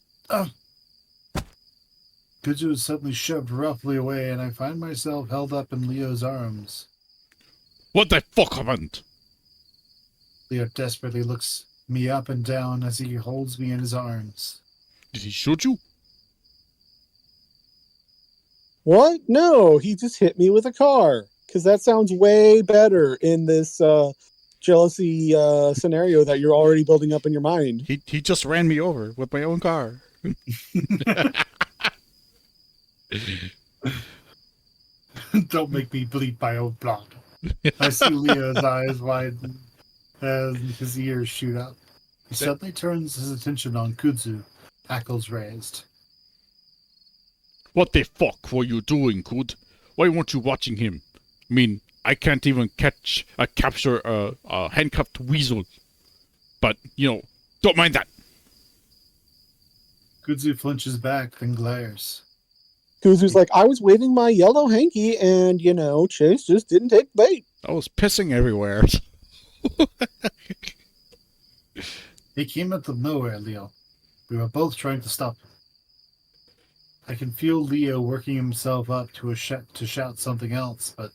Kudzu is suddenly shoved roughly away, and I find myself held up in Leo's arms. What the fuck happened? Leo desperately looks me up and down as he holds me in his arms. Did he shoot you? What? No, he just hit me with a car. Because that sounds way better in this jealousy scenario that you're already building up in your mind. He just ran me over with my own car. Don't make me bleed my own blood. I see Leo's eyes widen as his ears shoot up. He suddenly turns his attention on Kudzu, hackles raised. What the fuck were you doing, Kud? Why weren't you watching him? I mean, I can't even capture a handcuffed weasel. But, don't mind that. Kudzu flinches back, then glares. Kuzu's like, I was waving my yellow hanky and, Chase just didn't take bait. I was pissing everywhere. He came out of nowhere, Leo. We were both trying to stop him. I can feel Leo working himself up to shout something else, but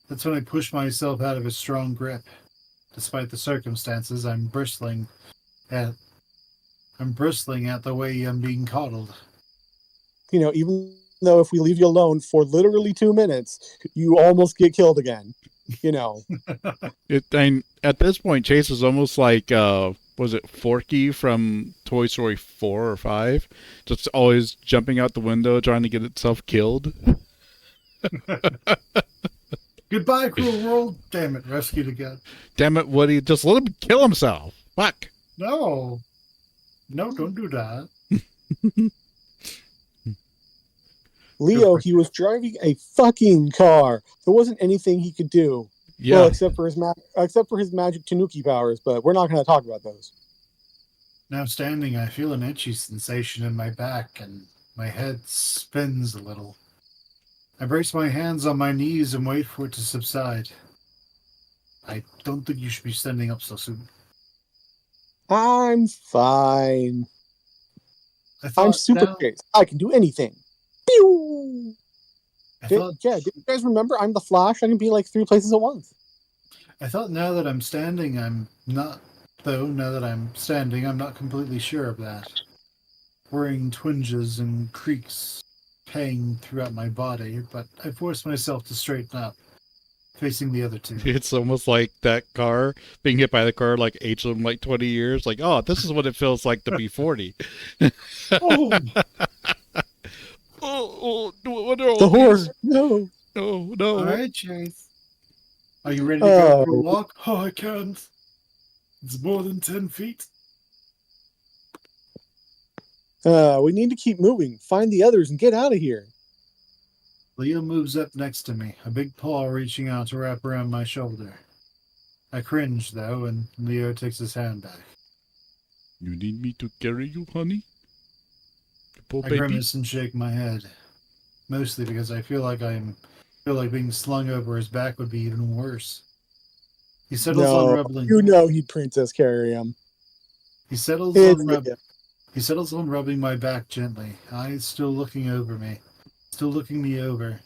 that's when I push myself out of his strong grip. Despite the circumstances, I'm bristling at the way I'm being coddled. Even though if we leave you alone for literally 2 minutes, you almost get killed again. At this point, Chase is almost like, was it Forky from Toy Story 4 or 5? Just always jumping out the window trying to get itself killed. Goodbye, cruel world. Damn it, rescued again. Damn it, Woody, just let him kill himself. Fuck. No, don't do that. Leo, he was driving a fucking car. There wasn't anything he could do. Yeah. Well, except for his magic Tanuki powers, but we're not going to talk about those. Now standing, I feel an itchy sensation in my back, and my head spins a little. I brace my hands on my knees and wait for it to subside. I don't think you should be standing up so soon. I'm fine. I'm super Chase. I can do anything. Pew! Did you guys remember? I'm the Flash. I can be like 3 places at once. I thought now that I'm standing, I'm not. Though, now that I'm standing, I'm not completely sure of that. Worrying twinges and creaks pang throughout my body, but I force myself to straighten up, facing the other two. It's almost like that car, being hit by the car, like aged them like 20 years. Like, oh, this is what it feels like to be 40. Oh! The horse. No. Oh, no. All right, Chase. Are you ready to go for a walk? Oh, I can't. It's more than 10 feet. We need to keep moving. Find the others and get out of here. Leo moves up next to me, a big paw reaching out to wrap around my shoulder. I cringe, though, and Leo takes his hand back. You need me to carry you, honey? I grimace and shake my head, mostly because I feel like being slung over his back would be even worse. He settles on rubbing. He'd princess carry him. He settles on He settles on rubbing my back gently, eyes still looking over me, still looking me over,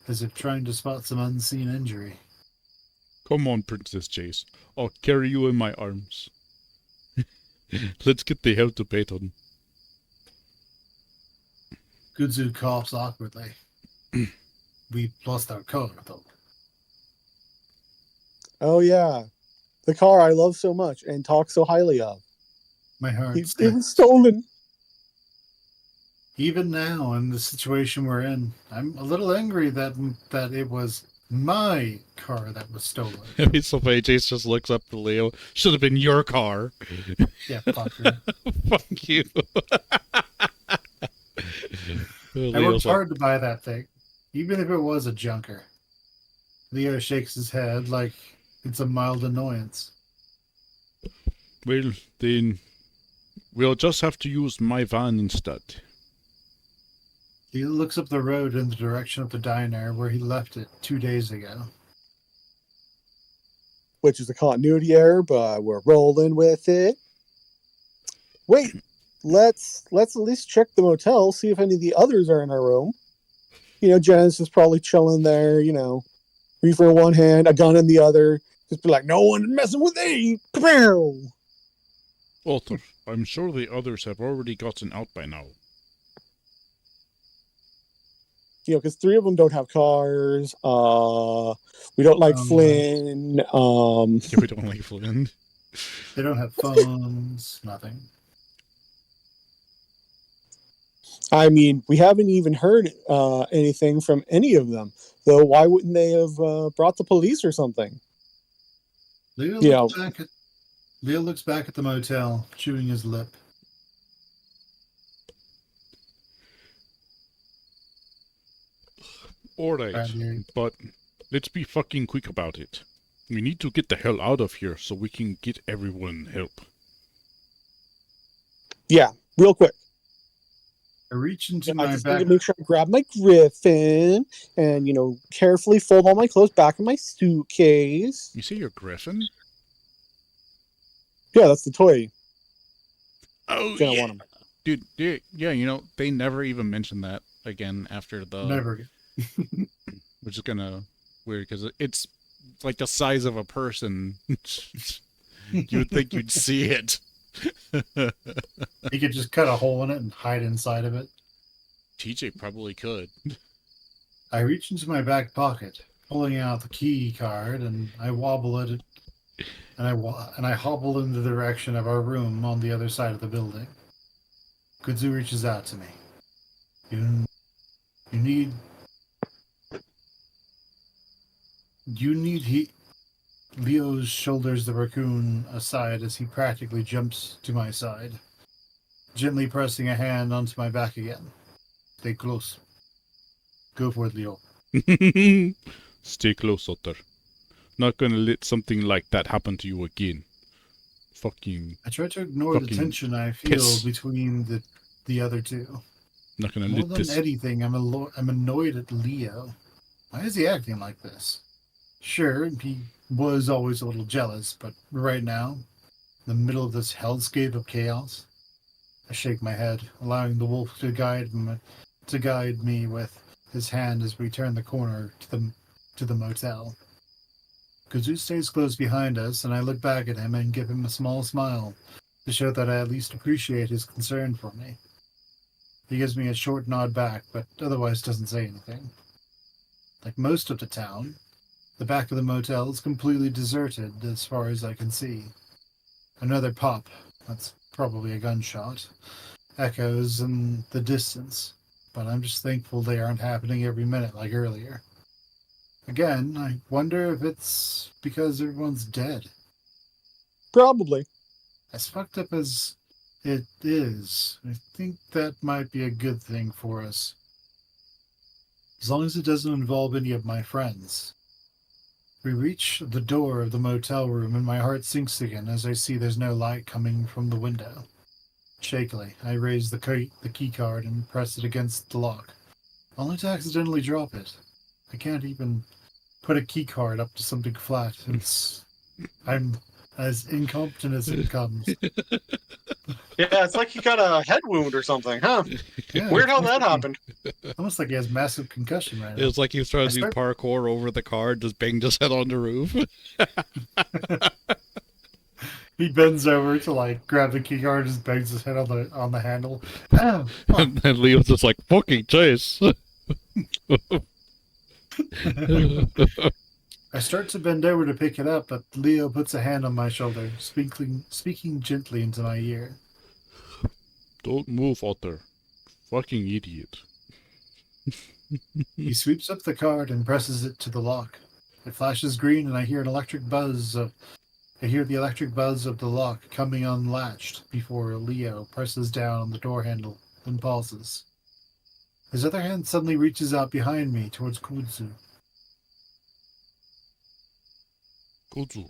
as if trying to spot some unseen injury. Come on, Princess Chase. I'll carry you in my arms. Let's get the hell to Peyton. Gudzu coughs awkwardly. We lost our car, though. Oh yeah, the car I love so much and talk so highly of. My heart It skips. was stolen. Even now, in the situation we're in, I'm a little angry that it was my car that was stolen. It'd be so funny. Chase just looks up to Leo. Should have been your car. Yeah, fucker. Fuck you. I worked hard to buy that thing, even if it was a junker. Leo shakes his head like it's a mild annoyance. Well, then we'll just have to use my van instead. Leo looks up the road in the direction of the diner where he left it 2 days ago. Which is a continuity error, but we're rolling with it. Wait, let's at least check the motel, see if any of the others are in our room. You know, Janice is probably chilling there, you know, reefer in one hand, a gun in the other. Just be like, no one messing with me. Pow! Walter, I'm sure the others have already gotten out by now. You know, because 3 of them don't have cars. We don't like Flynn. Yeah, we don't like Flynn. They don't have phones, nothing. I mean, we haven't even heard anything from any of them. Though, why wouldn't they have brought the police or something? Leo looks back at the motel, chewing his lip. Alright, but let's be fucking quick about it. We need to get the hell out of here so we can get everyone help. Yeah, real quick. I reach into I my just need back. to make sure I grab my Griffin and, you know, carefully fold all my clothes back in my suitcase. You see your Griffin? Yeah, that's the toy. Oh, Gonna yeah. want him. Dude, yeah, you know, they never even mentioned that again after the... Never again. Which is kinda weird, because it's like the size of a person. You would think you'd see it. He could just cut a hole in it and hide inside of it. TJ probably could. I reach into my back pocket, pulling out the key card, and I wobble it, and I hobble in the direction of our room on the other side of the building. Kudzu reaches out to me. You need Leo's shoulders the raccoon aside as he practically jumps to my side, gently pressing a hand onto my back again. Stay close. Go for it, Leo. Stay close, Otter. Not gonna let something like that happen to you again. Fucking... I try to ignore the tension I feel piss. between the other two. Not gonna More let than this... anything, I'm annoyed at Leo. Why is he acting like this? Sure, he was always a little jealous, but right now, in the middle of this hellscape of chaos, I shake my head, allowing the wolf to guide me with his hand as we turn the corner to the motel. Kudzu stays close behind us, and I look back at him and give him a small smile to show that I at least appreciate his concern for me. He gives me a short nod back, but otherwise doesn't say anything. Like most of the town, the back of the motel is completely deserted as far as I can see. Another pop, that's probably a gunshot, echoes in the distance, but I'm just thankful they aren't happening every minute like earlier. Again, I wonder if it's because everyone's dead. Probably. As fucked up as it is, I think that might be a good thing for us. As long as it doesn't involve any of my friends. We reach the door of the motel room and my heart sinks again as I see there's no light coming from the window. Shakily, I raise the key card and press it against the lock, only to accidentally drop it. I can't even put a key card up to something flat. I'm as incompetent as it comes. Yeah, it's like he got a head wound or something, huh? Yeah, Weird it's how that happened. almost like he has massive concussion right It now. was like he was trying I to do start parkour over the car, just banged his head on the roof. He bends over to like grab the key card, just bangs his head on the handle. Oh, fuck. And Leo's just like, fucking chase. I start to bend over to pick it up, but Leo puts a hand on my shoulder, speaking gently into my ear. Don't move, Otter. Fucking idiot. He sweeps up the card and presses it to the lock. It flashes green, and I hear the electric buzz of the lock coming unlatched before Leo presses down on the door handle and pauses. His other hand suddenly reaches out behind me towards Kudzu. Kozu,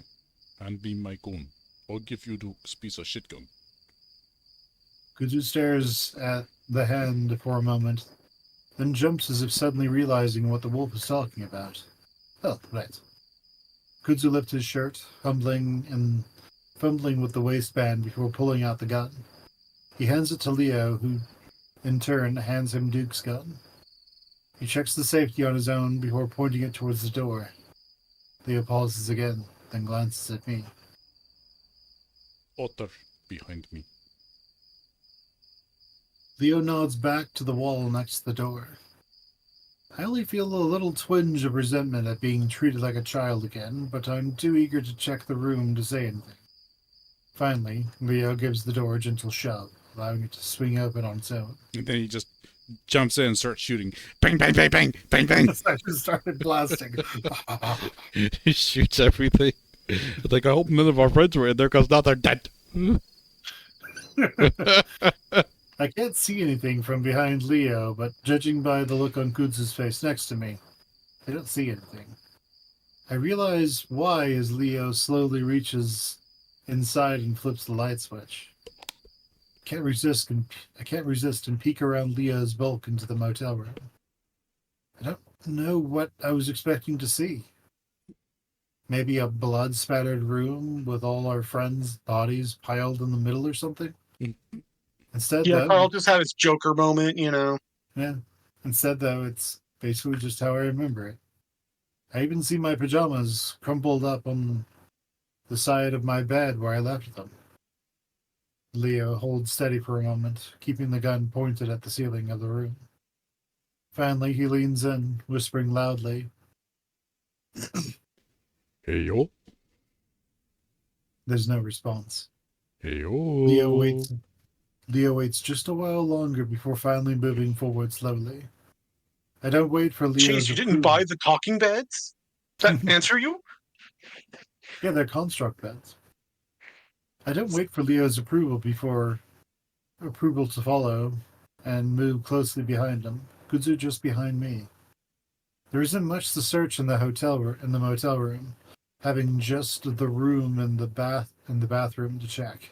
hand me my gun. I'll give you the piece of shit gun. Kudzu stares at the hand for a moment, then jumps as if suddenly realizing what the wolf is talking about. Oh, right. Kudzu lifts his shirt, fumbling with the waistband before pulling out the gun. He hands it to Leo, who in turn hands him Duke's gun. He checks the safety on his own before pointing it towards the door. Leo pauses again, then glances at me. Otter, behind me. Leo nods back to the wall next to the door. I only feel a little twinge of resentment at being treated like a child again, but I'm too eager to check the room to say anything. Finally, Leo gives the door a gentle shove, allowing it to swing open on its own. And then he just jumps in and starts shooting. Bang, bang, bang, bang, bang, bang. I just started blasting. He shoots everything. It's like, I hope none of our friends were in there because now they're dead. I can't see anything from behind Leo, but judging by the look on Kudzu's face next to me, I don't see anything. I realize why as Leo slowly reaches inside and flips the light switch. I can't resist and peek around Leo's bulk into the motel room. I don't know what I was expecting to see. Maybe a blood-spattered room with all our friends' bodies piled in the middle or something? Instead, Yeah, though, Carl just had his Joker moment, yeah. Instead, though, it's basically just how I remember it. I even see my pajamas crumpled up on the side of my bed where I left them. Leo holds steady for a moment, keeping the gun pointed at the ceiling of the room. Finally, he leans in, whispering loudly. Hey, yo. There's no response. Hey, yo. Leo waits just a while longer before finally moving forward slowly. I don't wait for Leo's Chase, you didn't approval. buy the caulking beds? That answer you? Yeah, they're construct beds. I don't wait for Leo's approval to follow and move closely behind him. Kudzu just behind me. There isn't much to search in the motel room, having just the room and the bathroom to check.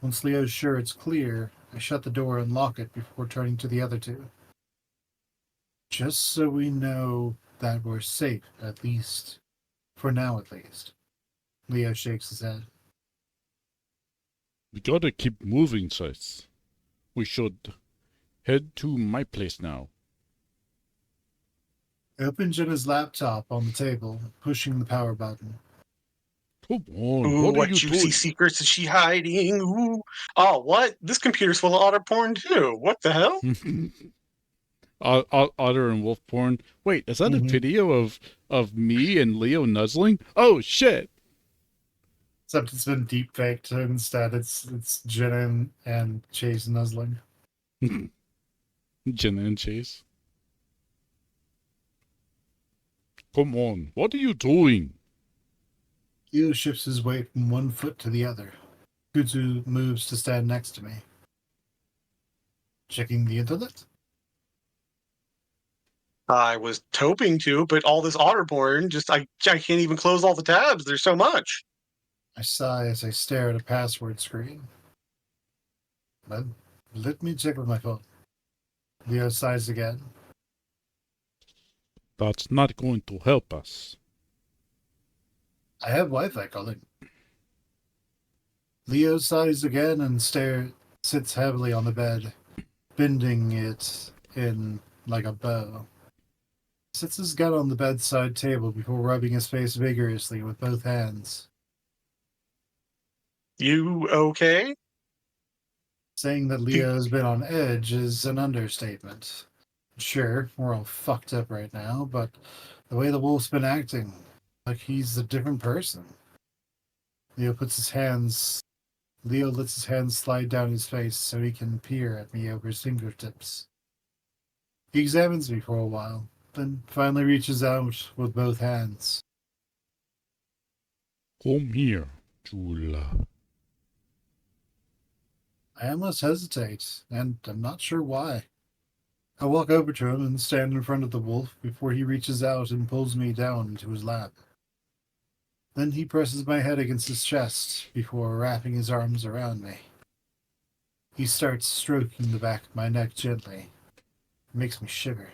Once Leo's sure it's clear, I shut the door and lock it before turning to the other two. Just so we know that we're safe, at least. For now, at least. Leo shakes his head. We gotta keep moving, sis. We should head to my place now. He opens his laptop on the table, pushing the power button. Come on, Ooh, what are what you juicy doing? secrets is she hiding? Ooh. Oh, what? This computer's full of otter porn, too. What the hell? Otter and wolf porn. Wait, is that a Mhm. video of me and Leo nuzzling? Oh shit! Except it's been deep faked. Instead, it's Jenna and Chase nuzzling. Jenna and Chase. Come on, what are you doing? Leo shifts his weight from one foot to the other. Kudzu moves to stand next to me. Checking the internet? I was hoping to, but all this otter porn, I can't even close all the tabs. There's so much. I sigh as I stare at a password screen. Let me check with my phone. Leo sighs again. That's not going to help us. I have Wi-Fi calling. Leo sighs again and sits heavily on the bed, bending it in like a bow. Sits his gun on the bedside table before rubbing his face vigorously with both hands. You okay? Saying that Do, Leo has been on edge is an understatement. Sure, we're all fucked up right now, but the way the wolf's been acting, like he's a different person. Leo puts his hands Leo lets his hands slide down his face so he can peer at me over his fingertips. He examines me for a while, then finally reaches out with both hands. Come here, Chula. I almost hesitate, and I'm not sure why. I walk over to him and stand in front of the wolf before he reaches out and pulls me down into his lap. Then he presses my head against his chest before wrapping his arms around me. He starts stroking the back of my neck gently. It makes me shiver.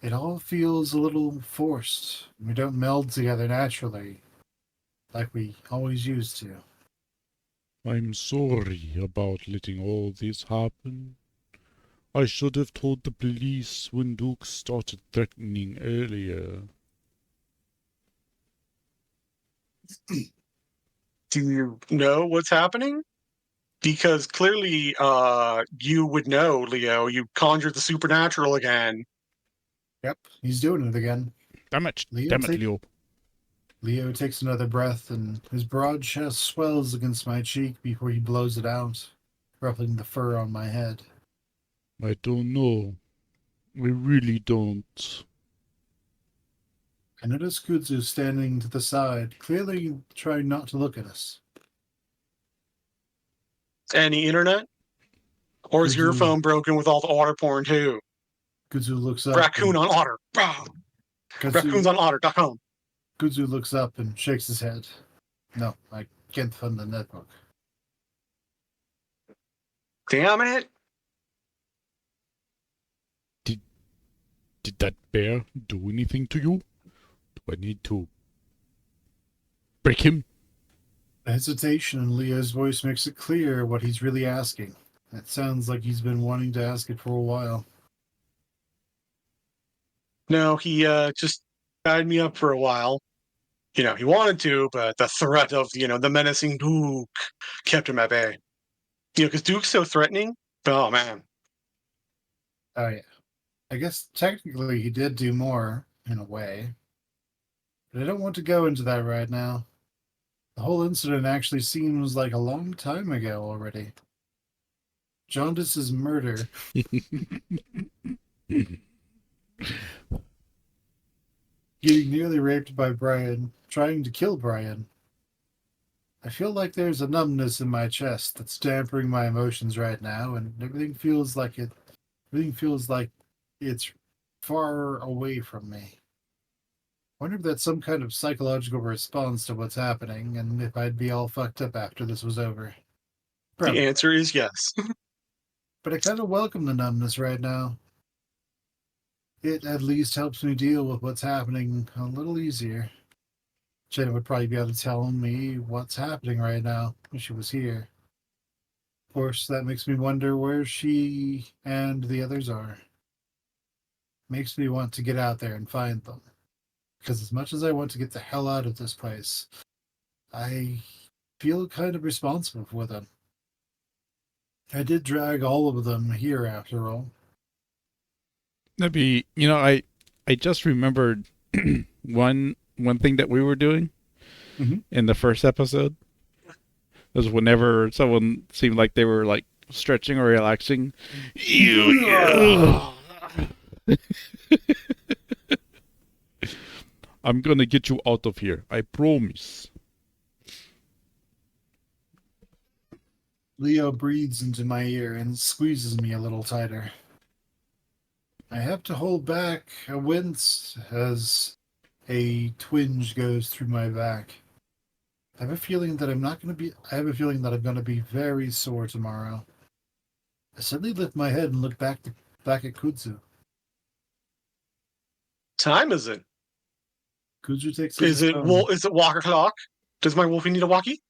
It all feels a little forced. We don't meld together naturally like we always used to. I'm sorry about letting all this happen. I should have told the police when Duke started threatening earlier. do you know what's happening? Because clearly, you would know, Leo. You conjured the supernatural again. Yep, he's doing it again. Damn it, Leo, damn it, Leo. Leo takes another breath, and his broad chest swells against my cheek before he blows it out, ruffling the fur on my head. I don't know. I really don't. I notice Kudzu standing to the side, clearly trying not to look at us. Any internet? Or is your Kudzu, phone broken with all the otter porn too? Kudzu looks up Raccoon and on otter. Kudzu, Raccoons on otter.com. Kudzu looks up and shakes his head. No, I can't find the netbook. Damn it. Did that bear do anything to you? Do I need to break him? The hesitation in Leo's voice makes it clear what he's really asking. It sounds like he's been wanting to ask it for a while. No, he just tied me up for a while. You know, he wanted to, but the threat of, the menacing Duke kept him at bay. Because Duke's so threatening. Oh, man. Oh, yeah. I guess technically he did do more, in a way. But I don't want to go into that right now. The whole incident actually seems like a long time ago already. Jaundice's murder. Getting nearly raped by Brian. Trying to kill Brian. I feel like there's a numbness in my chest that's dampening my emotions right now, and everything feels like it's far away from me. Wonder if that's some kind of psychological response to what's happening, and if I'd be all fucked up after this was over. The Probably. answer is yes. But I kind of welcome the numbness right now. It at least helps me deal with what's happening a little easier. Jenna would probably be able to tell me what's happening right now if she was here. Of course, that makes me wonder where she and the others are. Makes me want to get out there and find them. Because as much as I want to get the hell out of this place, I feel kind of responsible for them. I did drag all of them here after all. That'd be, I just remembered one thing that we were doing in the first episode was whenever someone seemed like they were like stretching or relaxing. I'm gonna get you out of here. I promise. Leo breathes into my ear and squeezes me a little tighter. I have to hold back a wince as a twinge goes through my back. I have a feeling that I'm going to be very sore tomorrow. I suddenly lift my head and look back at Kudzu. Time is it? Kudzu takes Is his it phone. is it walker clock? Does my wolfie need a walkie?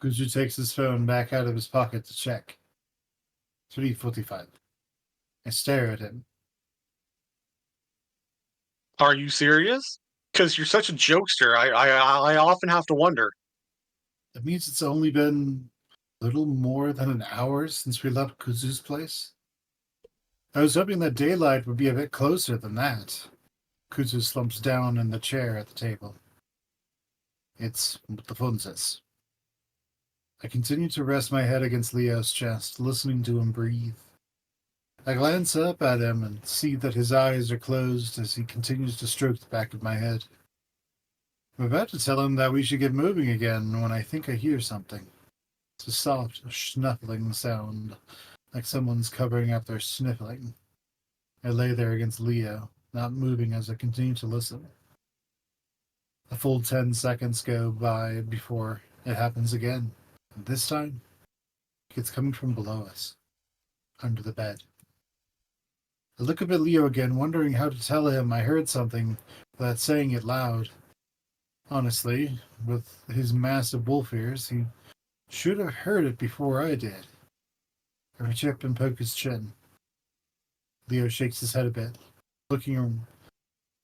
Kuzu takes his phone back out of his pocket to check. 3:45. I stare at him. Are you serious? Because you're such a jokester. I often have to wonder. That means it's only been a little more than an hour since we left Kuzu's place. I was hoping that daylight would be a bit closer than that. Kuzu slumps down in the chair at the table. It's what the phone says. I continue to rest my head against Leo's chest, listening to him breathe. I glance up at him and see that his eyes are closed as he continues to stroke the back of my head. I'm about to tell him that we should get moving again when I think I hear something. It's a soft, snuffling sound, like someone's covering up their sniffling. I lay there against Leo, not moving as I continue to listen. A full 10 seconds go by before it happens again. And this time, it's coming from below us, under the bed. I look up at Leo again, wondering how to tell him I heard something without saying it loud. Honestly, with his massive wolf ears, he should have heard it before I did. I reach up and poke his chin. Leo shakes his head a bit,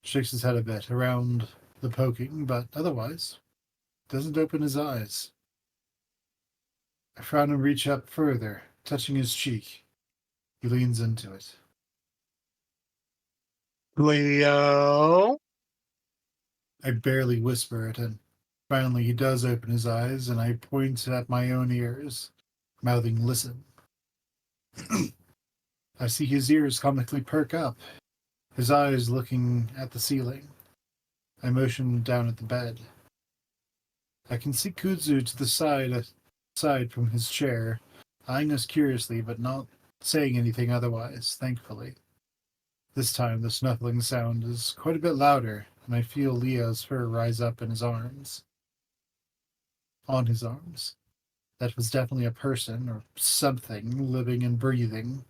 shakes his head a bit around the poking, but otherwise doesn't open his eyes. I frown and reach up further, touching his cheek. He leans into it. Leo? I barely whisper at him. Finally, he does open his eyes, and I point at my own ears, mouthing, "Listen." I see his ears comically perk up, his eyes looking at the ceiling. I motion down at the bed. I can see Kuzu to the side from his chair, eyeing us curiously, but not saying anything otherwise, thankfully. This time the snuffling sound is quite a bit louder, and I feel Leo's fur rise up in his arms. On his arms. That was definitely a person, or something, living and breathing,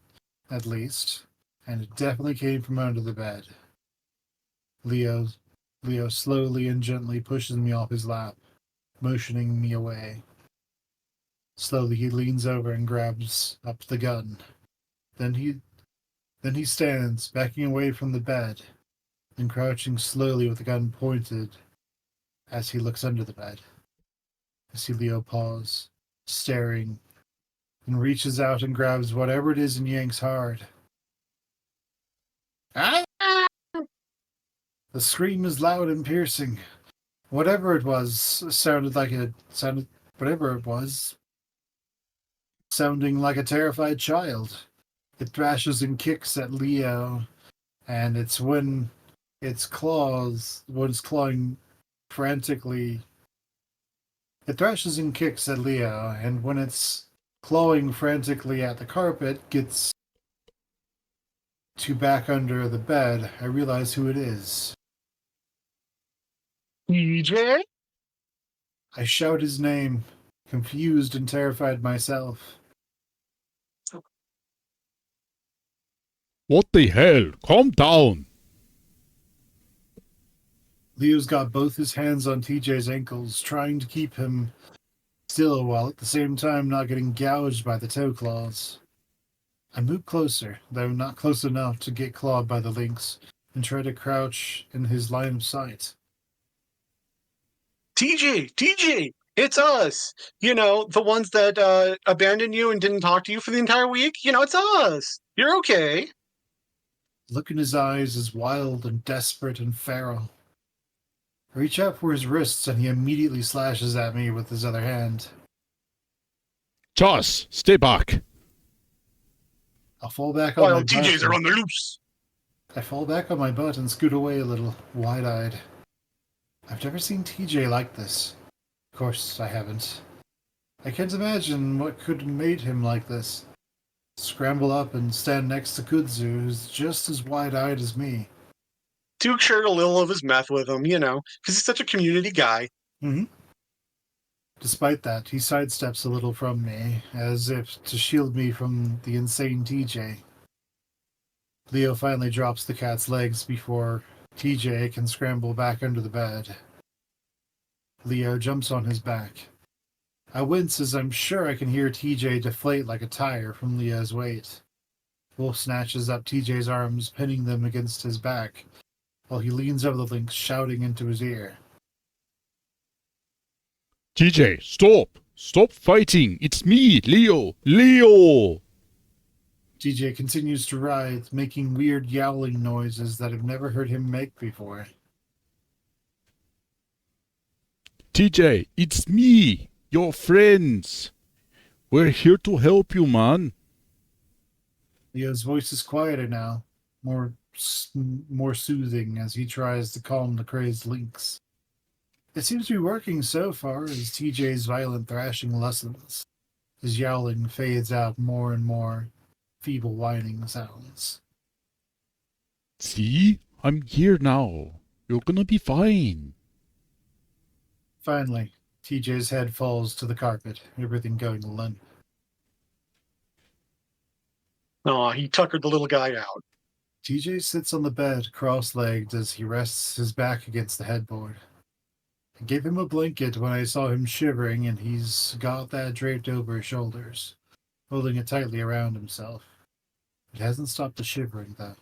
at least, and it definitely came from under the bed. Leo slowly and gently pushes me off his lap, motioning me away. Slowly he leans over and grabs up the gun. Then he stands, backing away from the bed, and crouching slowly with the gun pointed as he looks under the bed. I see Leo pause, staring, and reaches out and grabs whatever it is and yanks hard. Ah! The scream is loud and piercing. Whatever it was sounded sounding like a terrified child. It thrashes and kicks at Leo, and it's when it's clawing frantically. It thrashes and kicks at Leo, and when it's clawing frantically at the carpet, gets to back under the bed, I realize who it is. TJ? I shout his name, confused and terrified myself. What the hell? Calm down. Leo's got both his hands on TJ's ankles, trying to keep him still while at the same time not getting gouged by the toe claws. I move closer, though not close enough to get clawed by the lynx, and try to crouch in his line of sight. TJ, it's us. You know, the ones that abandoned you and didn't talk to you for the entire week. You know, it's us. You're okay. The look in his eyes is wild and desperate and feral. I reach out for his wrists, and he immediately slashes at me with his other hand. Joss, stay back. I'll fall back on my Wild butt. TJs are on the loose. I fall back on my butt and scoot away a little, wide-eyed. I've never seen TJ like this. Of course, I haven't. I can't imagine what could have made him like this. Scramble up and stand next to Kudzu, who's just as wide-eyed as me. Duke shared a little of his meth with him, you know, because he's such a community guy. Mm-hmm. Despite that, he sidesteps a little from me, as if to shield me from the insane TJ. Leo finally drops the cat's legs before TJ can scramble back under the bed. Leo jumps on his back. I wince as I'm sure I can hear TJ deflate like a tire from Leo's weight. Wolf snatches up TJ's arms, pinning them against his back, while he leans over the lynx, shouting into his ear. TJ, stop! Stop fighting! It's me, Leo! Leo! TJ continues to writhe, making weird yowling noises that I've never heard him make before. TJ, it's me! Your friends! We're here to help you, man. Leo's voice is quieter now, more soothing as he tries to calm the crazed lynx. It seems to be working so far as TJ's violent thrashing lessens. His yowling fades out more and more, feeble whining sounds. See? I'm here now. You're gonna be fine. Finally, TJ's head falls to the carpet, everything going limp. Aw, he tuckered the little guy out. TJ sits on the bed, cross-legged, as he rests his back against the headboard. I gave him a blanket when I saw him shivering, and he's got that draped over his shoulders, holding it tightly around himself. It hasn't stopped the shivering, though.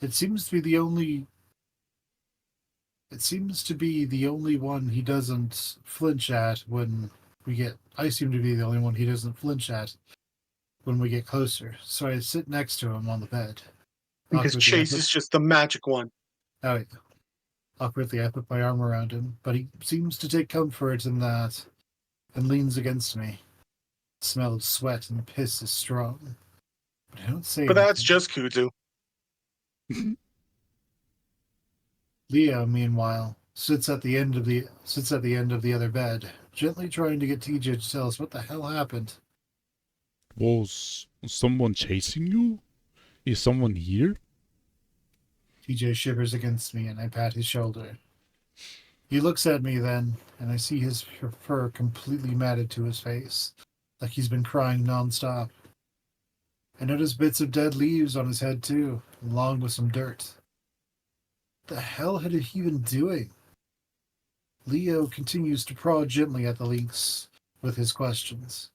It seems to be the only one he doesn't flinch at when we get. I seem to be the only one he doesn't flinch at when we get closer. So I sit next to him on the bed. Because Chase is just the magic one. Oh, yeah. Awkwardly, I put my arm around him, but he seems to take comfort in that and leans against me. The smell of sweat and piss is strong, but I don't say But that's anything. just Kuzu. Leo, meanwhile, sits at the end of the other bed, gently trying to get TJ to tell us what the hell happened. Was someone chasing you? Is someone here? TJ shivers against me, and I pat his shoulder. He looks at me then, and I see his fur completely matted to his face, like he's been crying nonstop. I notice bits of dead leaves on his head too, along with some dirt. What the hell had he been doing? Leo continues to prod gently at the lynx with his questions.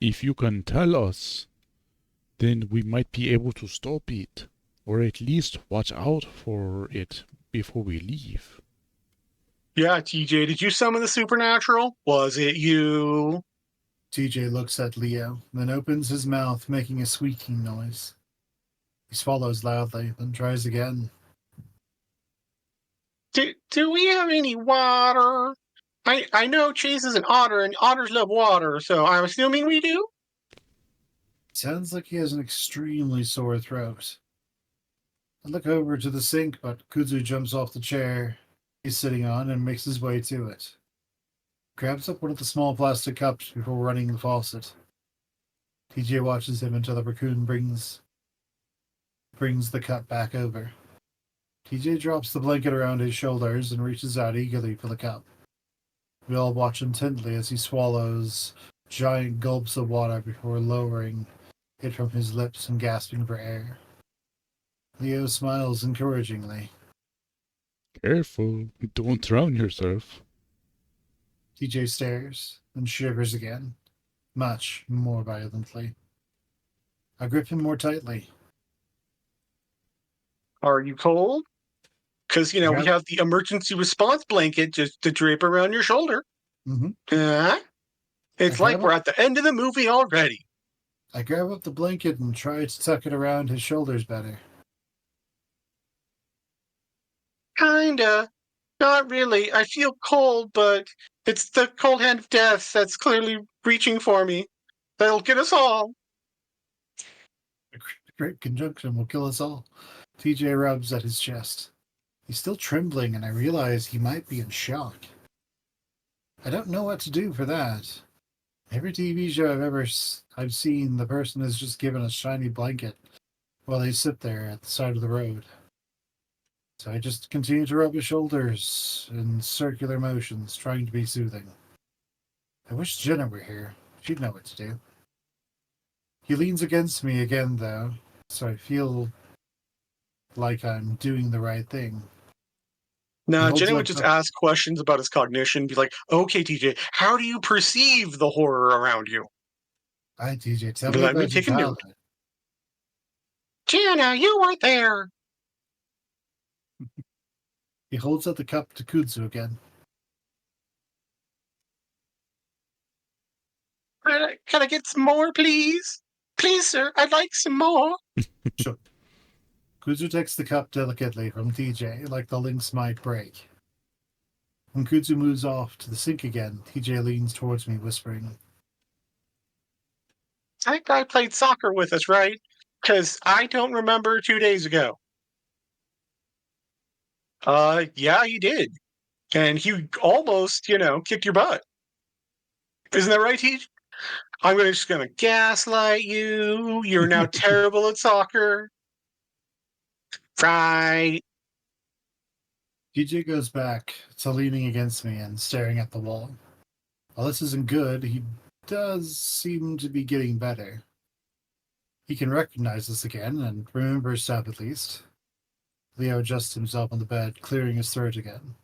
If you can tell us, then we might be able to stop it, or at least watch out for it before we leave. Yeah, TJ, did you summon the supernatural? Was it you? TJ looks at Leo, then opens his mouth, making a squeaking noise. He swallows loudly, then tries again. Do we have any water? I know Chase is an otter, and otters love water, so I'm assuming we do? Sounds like he has an extremely sore throat. I look over to the sink, but Kuzu jumps off the chair he's sitting on and makes his way to it. Grabs up one of the small plastic cups before running the faucet. TJ watches him until the raccoon brings the cup back over. TJ drops the blanket around his shoulders and reaches out eagerly for the cup. We all watch intently as he swallows giant gulps of water before lowering it from his lips and gasping for air. Leo smiles encouragingly. Careful, don't drown yourself. TJ stares, then shivers again, much more violently. I grip him more tightly. Are you cold? Because, we Grab- have the emergency response blanket just to drape around your shoulder. Mhm. It's like we're at the end of the movie already. I grab up the blanket and try to tuck it around his shoulders better. Kinda. Not really. I feel cold, but it's the cold hand of death that's clearly reaching for me. That'll get us all. A great conjunction will kill us all. TJ rubs at his chest. He's still trembling, and I realize he might be in shock. I don't know what to do for that. Every TV show I've seen, the person is just given a shiny blanket while they sit there at the side of the road. So I just continue to rub his shoulders in circular motions, trying to be soothing. I wish Jenna were here. She'd know what to do. He leans against me again, though, so I feel like I'm doing the right thing. Nah, holds Jenny that would just cup. ask questions about his cognition, be like, okay, TJ, how do you perceive the horror around you? Hi, TJ. Tell But me let me about your take a note. childhood. Jenna, you weren't there. He holds out the cup to Kudzu again. Can I get some more, please? Please, sir, I'd like some more. Sure. Kudzu takes the cup delicately from TJ, like the links might break. When Kudzu moves off to the sink again, TJ leans towards me, whispering, That guy played soccer with us, right? Because I don't remember 2 days ago. Yeah, he did. And he almost, kicked your butt. Isn't that right, Teach? Just gonna gaslight you. You're now terrible at soccer. Right. TJ goes back to leaning against me and staring at the wall. While this isn't good, he does seem to be getting better. He can recognize us again and remember stuff at least. Leo adjusts himself on the bed, clearing his throat again.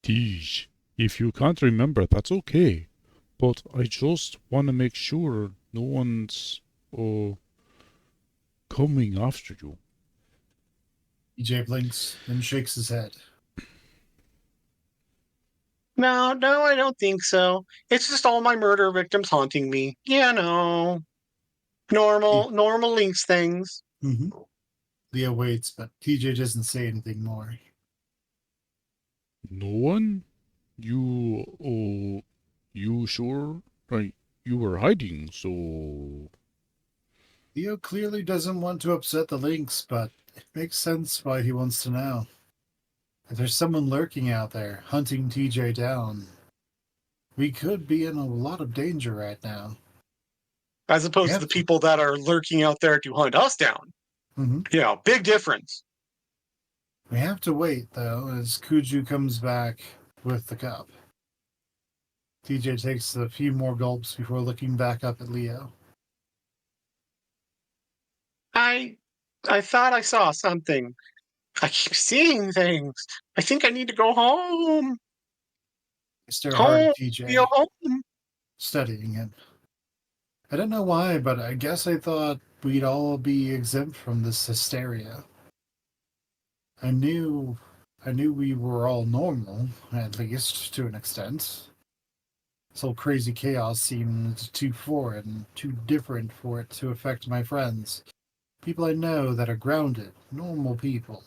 Deej, if you can't remember, that's okay. But I just want to make sure no one's, coming after you. TJ blinks, then shakes his head. No, I don't think so. It's just all my murder victims haunting me. Yeah, no. Normal Lynx things. Mm-hmm. Leo waits, but TJ doesn't say anything more. No one? You sure? Right, you were hiding, so... Leo clearly doesn't want to upset the Lynx, but it makes sense why he wants to know. If there's someone lurking out there, hunting TJ down, we could be in a lot of danger right now. As We opposed to have the to. people that are lurking out there to hunt us down. Mm-hmm. Big difference. We have to wait, though, as Kuju comes back with the cup. TJ takes a few more gulps before looking back up at Leo. I thought I saw something. I keep seeing things. I think I need to go home. I stare hard Home. at TJ, Home. studying him. I don't know why, but I guess I thought we'd all be exempt from this hysteria. I knew we were all normal, at least to an extent. This whole crazy chaos seemed too foreign, too different for it to affect my friends. People I know that are grounded, normal people.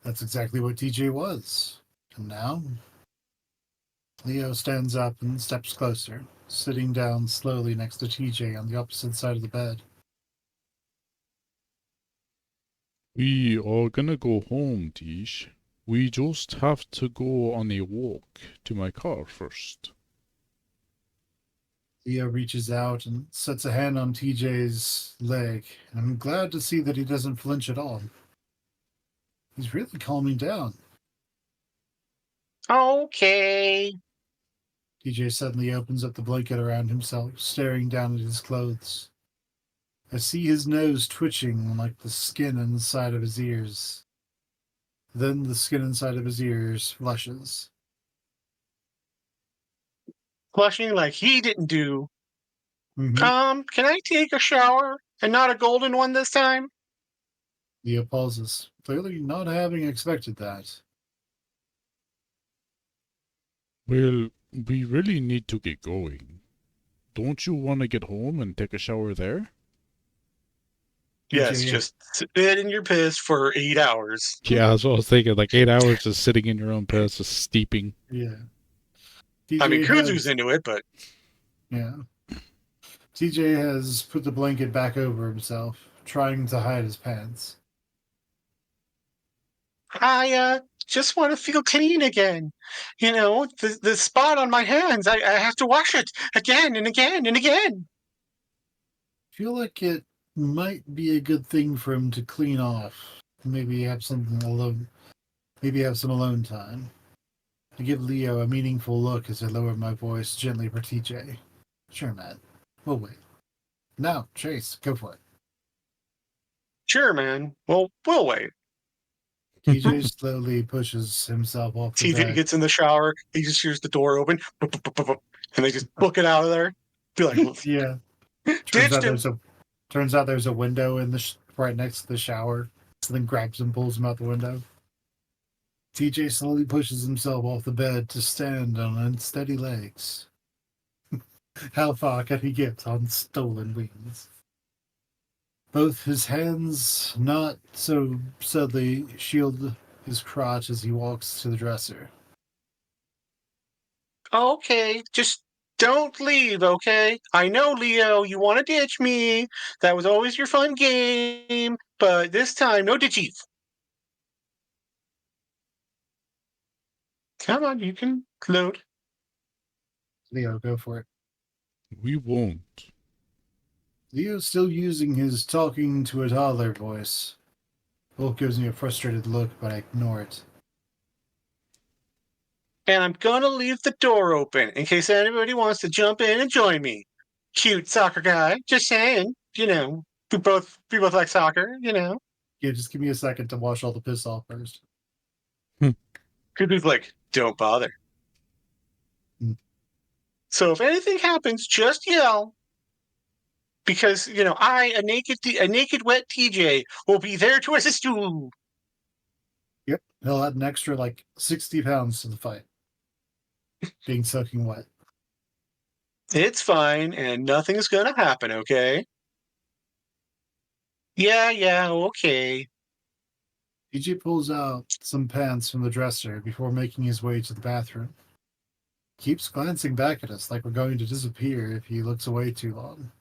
That's exactly what TJ was. And now, Leo stands up and steps closer, sitting down slowly next to TJ on the opposite side of the bed. We are gonna go home, Deej. We just have to go on a walk to my car first. Leo reaches out and sets a hand on TJ's leg, and I'm glad to see that he doesn't flinch at all. He's really calming down. Okay. TJ suddenly opens up the blanket around himself, staring down at his clothes. I see his nose twitching like the skin inside of his ears. Then the skin inside of his ears flushes. Flushing like he didn't do. Mm-hmm. Can I take a shower? And not a golden one this time? Leo pauses, clearly not having expected that. Well, we really need to get going. Don't you want to get home and take a shower there? Yes, TJ, just sit in your piss for 8 hours. Yeah, that's what I was thinking. Like 8 hours just sitting in your own piss, just steeping. yeah. I mean, TJ Kuzu's has, into it, but yeah. TJ has put the blanket back over himself, trying to hide his pants. I just want to feel clean again. The spot on my hands. I have to wash it again and again and again. I feel like it might be a good thing for him to clean off. Maybe have something alone. Maybe have some alone time. I give Leo a meaningful look as I lower my voice gently for TJ. Sure, man. We'll wait. Now, Chase, go for it. Sure, man. Well, we'll wait. TJ slowly pushes himself off the TJ bed. gets in the shower. He just hears the door open, and they just book it out of there. Be like, Yeah. ditched him. Turns out there's a window in the right next to the shower. So then grabs him, pulls him out the window. TJ slowly pushes himself off the bed to stand on unsteady legs. How far can he get on stolen wings? Both his hands not so subtly shield his crotch as he walks to the dresser. Okay, just don't leave, okay? I know, Leo, you want to ditch me. That was always your fun game, but this time, no ditchies. Come on, you can load. Leo, go for it. We won't. Leo's still using his talking to a toddler voice. Wolf gives me a frustrated look, but I ignore it. And I'm gonna leave the door open in case anybody wants to jump in and join me. Cute soccer guy, just saying. We both like soccer, Yeah, just give me a second to wash all the piss off first. Could like, don't bother. Hmm. So if anything happens, just yell. Because a naked wet TJ will be there to assist you. Yep, he'll add an extra 60 pounds to the fight. Being soaking wet. It's fine, and nothing's gonna happen, okay? Yeah, okay. TJ pulls out some pants from the dresser before making his way to the bathroom. Keeps glancing back at us like we're going to disappear if he looks away too long.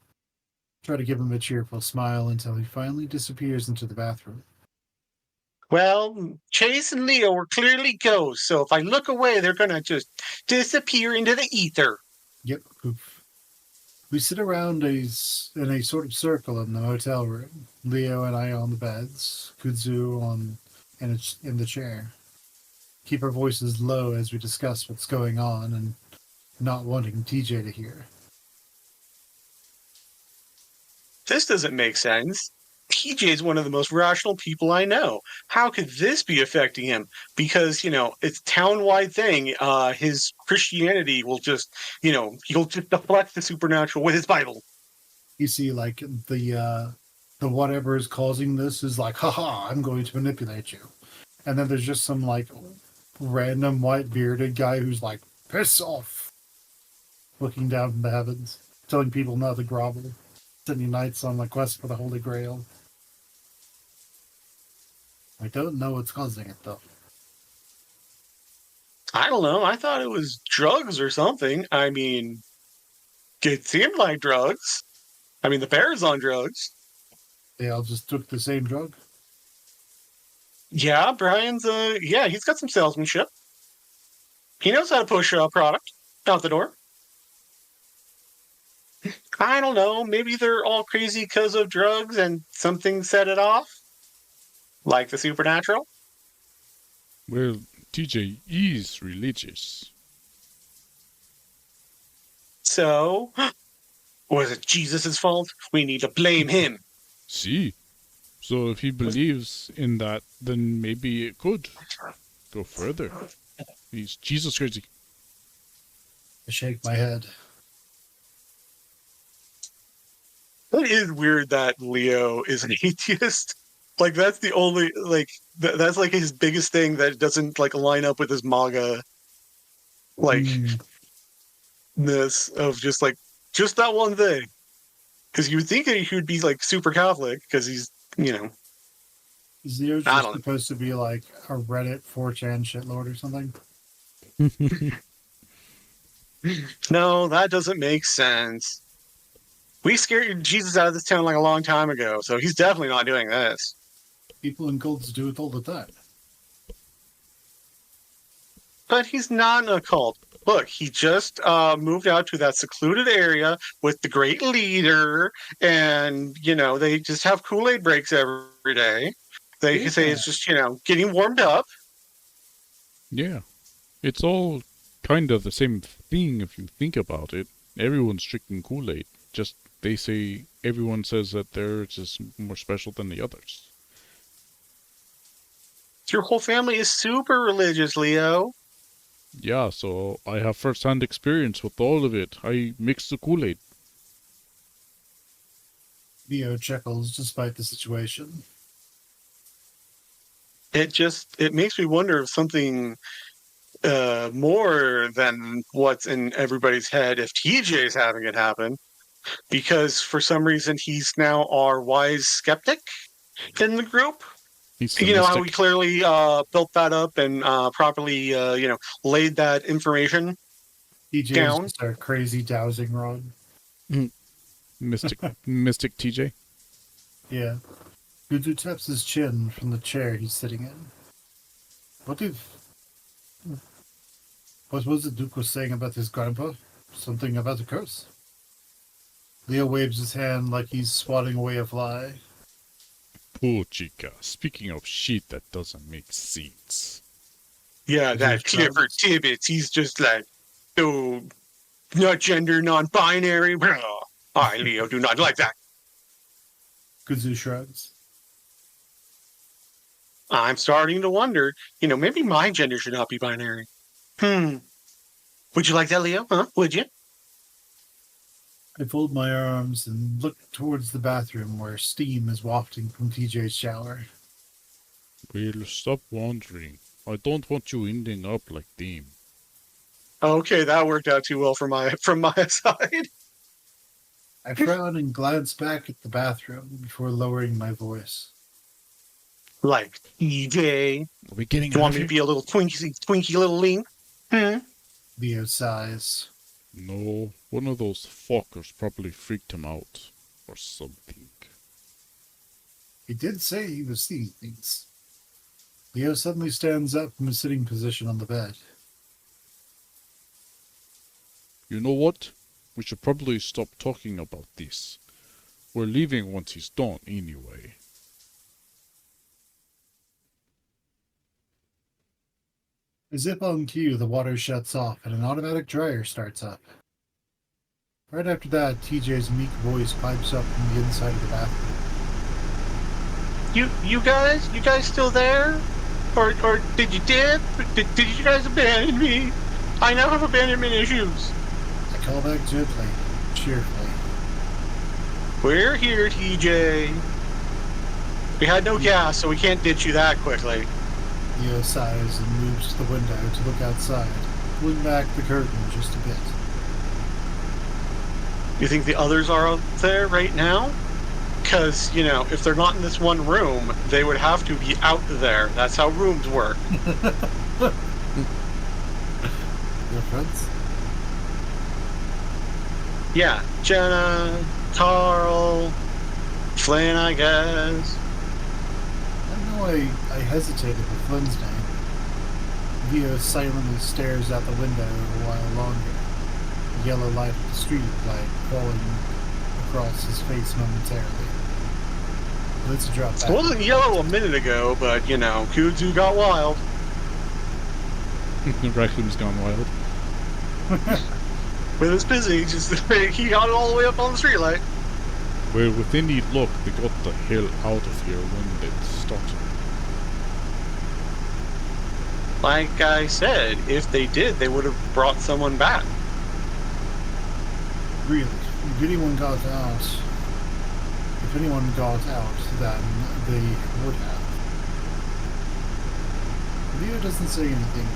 Try to give him a cheerful smile until he finally disappears into the bathroom. Well, Chase and Leo were clearly ghosts, so if I look away, they're gonna just disappear into the ether. Yep, poof. We sit around in a sort of circle in the hotel room. Leo and I on the beds, Kudzu in the chair. Keep our voices low as we discuss what's going on and not wanting TJ to hear. This doesn't make sense. TJ is one of the most rational people I know. How could this be affecting him? Because, it's a town-wide thing. His Christianity will just, he'll just deflect the supernatural with his Bible. You see, the whatever is causing this is like, haha, I'm going to manipulate you. And then there's just some random white bearded guy who's like, piss off, looking down from the heavens, telling people not to grovel, sending knights on a quest for the Holy Grail. I don't know what's causing it though. I don't know. I thought it was drugs or something. I mean, it seemed like drugs. I mean, the bear's on drugs. They all just took the same drug. Yeah, Brian's, he's got some salesmanship. He knows how to push a product out the door. I don't know. Maybe they're all crazy because of drugs and something set it off. Like the supernatural. Well, TJ is religious. So, was it Jesus' fault? We need to blame him. See? So if he believes in that, then maybe it could go further. He's Jesus crazy. I shake my head. It is weird that Leo is an atheist. Like, that's the only, that's like his biggest thing that doesn't, line up with his MAGA, ness of just that one thing. Because you would think that he would be, super Catholic, because he's, Is Leo I just don't know. supposed to be like a Reddit 4chan shitlord or something? No, that doesn't make sense. We scared Jesus out of this town a long time ago, so he's definitely not doing this. People in cults do it all the time. But he's not in a cult. Look, he just moved out to that secluded area with the great leader, and, they just have Kool-Aid breaks every day. They say it's just, getting warmed up. Yeah. It's all kind of the same thing if you think about it. Everyone's drinking Kool-Aid. Just they say everyone says that theirs is more special than the others. Your whole family is super religious, Leo. Yeah, so I have first-hand experience with all of it. I mix the Kool-Aid. Leo chuckles despite the situation. It makes me wonder if something more than what's in everybody's head if TJ's having it happen, because for some reason he's now our wise skeptic in the group. He's the You know how we mystic. clearly built that up and properly laid that information TJ is down. just our crazy dowsing rod. Mystic TJ. Yeah. Gudu taps his chin from the chair he's sitting in. What was the Duke was saying about his grandpa? Something about a curse? Leo waves his hand like he's swatting away a fly. Poor chica. Speaking of shit that doesn't make sense. Yeah, Is that he Clifford shrugs? Tibbets, he's just like, oh, not gender, non-binary. I, Leo, do not like that. Gudu shrugs. I'm starting to wonder, maybe my gender should not be binary. Would you like that, Leo? Huh? Would you? I fold my arms and look towards the bathroom where steam is wafting from TJ's shower. Well, stop wandering. I don't want you ending up like them. Okay, that worked out too well from my side. I frown and glance back at the bathroom before lowering my voice. Like TJ, Are we getting you out want of me to here? be a little twinky little link? Leo sighs. No, one of those fuckers probably freaked him out. Or something. He did say he was seeing things. Leo suddenly stands up from his sitting position on the bed. You know what? We should probably stop talking about this. We're leaving once he's done, anyway. As if on cue, the water shuts off and an automatic dryer starts up. Right after that, TJ's meek voice pipes up from the inside of the bathroom. You guys still there? Or did you dip? Did you guys abandon me? I now have abandonment issues. I call back gently, cheerfully. We're here, TJ. We had no gas, so we can't ditch you that quickly. Leo sighs and moves to the window to look outside, pulling back the curtain just a bit. You think the others are out there right now? Because, if they're not in this one room, they would have to be out there. That's how rooms work. Your friends? Yeah, Jenna, Carl, Flynn, I guess. I know I hesitated with Flynn's name. Leo silently stares out the window a while longer, the yellow light of the street light falling across his face momentarily. But it's a drop It back. wasn't yellow a minute ago, but, Kuzu got wild. Raccoon's gone wild. With his busy, he got it all the way up on the streetlight. Well, with any luck, they got the hell out of here when it started. Like I said, if they did, they would have brought someone back. Really, if anyone got out, then they would have. Leo doesn't say anything,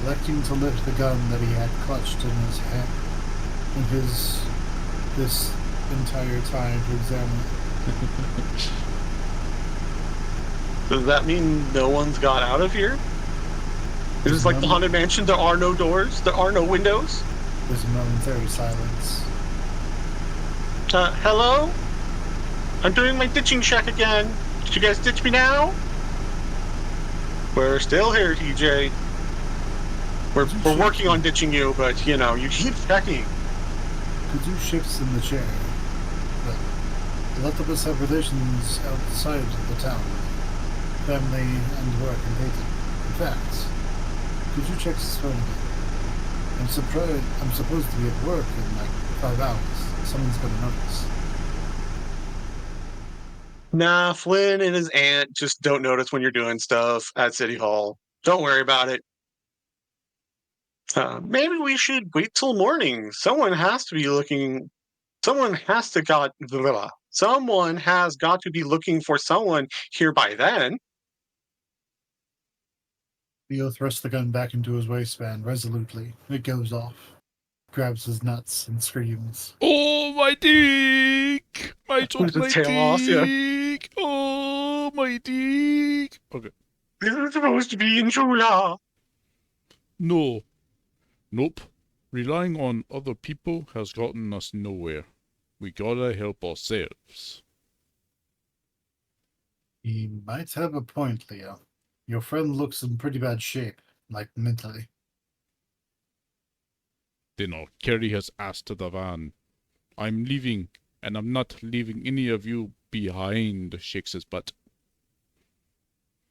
electing to lift the gun that he had clutched in his hand in this entire time to examine it. Does that mean no one's got out of here? Is this like the Haunted Mansion? There are no doors? There are no windows? There's a momentary silence. Hello? I'm doing my ditching check again. Did you guys ditch me now? We're still here, TJ. We're working on ditching you, but, you keep checking. Kuzu shifts in the chair. But a lot of us have relations outside of the town. Family and work and dating. In fact, Kuzu checks his phone again. I'm supposed to be at work in like 5 hours. Someone's gonna notice. Nah, Flynn and his aunt just don't notice when you're doing stuff at City Hall. Don't worry about it. Maybe we should wait till morning. Someone has to be looking. Someone has to got. Blah, blah, blah. Someone has got to be looking for someone here by then. Leo thrusts the gun back into his waistband resolutely. It goes off, grabs his nuts, and screams. Oh, my dick! My With the my tail off, yeah. dick! Oh, my dick! Okay. This is supposed to be in July. No. Nope. Relying on other people has gotten us nowhere. We gotta help ourselves. He might have a point, Leo. Your friend looks in pretty bad shape, like mentally. Then I'll carry his ass to the van. I'm leaving, and I'm not leaving any of you behind, shakes his butt.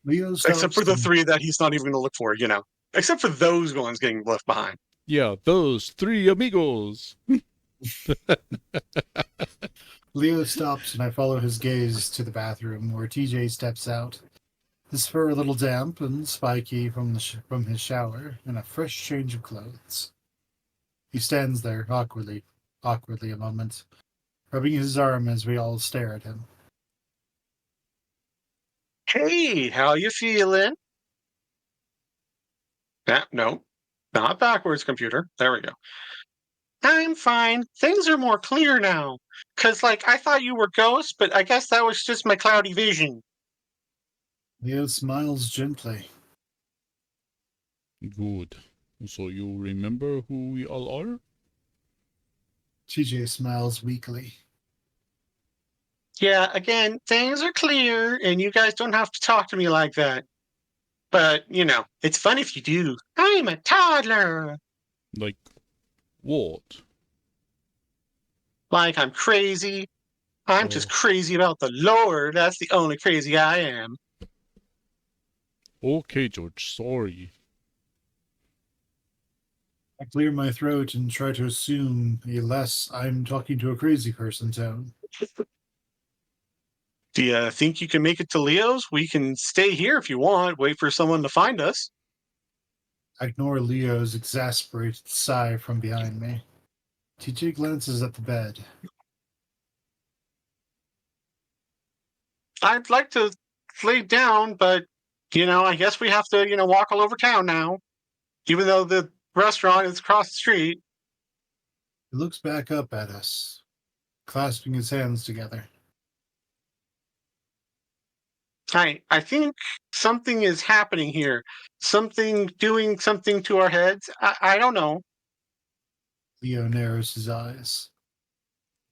Leo stops. Except for the three that he's not even going to look for, Except for those ones getting left behind. Yeah, those three amigos. Leo stops, and I follow his gaze to the bathroom, where TJ steps out, his fur a little damp and spiky from his shower, and a fresh change of clothes. He stands there awkwardly a moment, rubbing his arm as we all stare at him. Hey, how you feeling? No, not backwards, computer. There we go. I'm fine. Things are more clear now. 'Cause, I thought you were ghosts, but I guess that was just my cloudy vision. Leo smiles gently. Good. So you remember who we all are? TJ smiles weakly. Yeah, again, things are clear, and you guys don't have to talk to me like that. But, it's fun if you do. I'm a toddler. Like, what? Like I'm crazy. I'm just crazy about the Lord. That's the only crazy I am. Okay, George, sorry. I clear my throat and try to assume a less I'm talking to a crazy person tone. Do you think you can make it to Leo's? We can stay here if you want, wait for someone to find us. I ignore Leo's exasperated sigh from behind me. TJ glances at the bed. I'd like to lay down, but, I guess we have to, walk all over town now, even though the restaurant is across the street. He looks back up at us, clasping his hands together. I think something is happening here. Something doing something to our heads. I don't know. Leo narrows his eyes.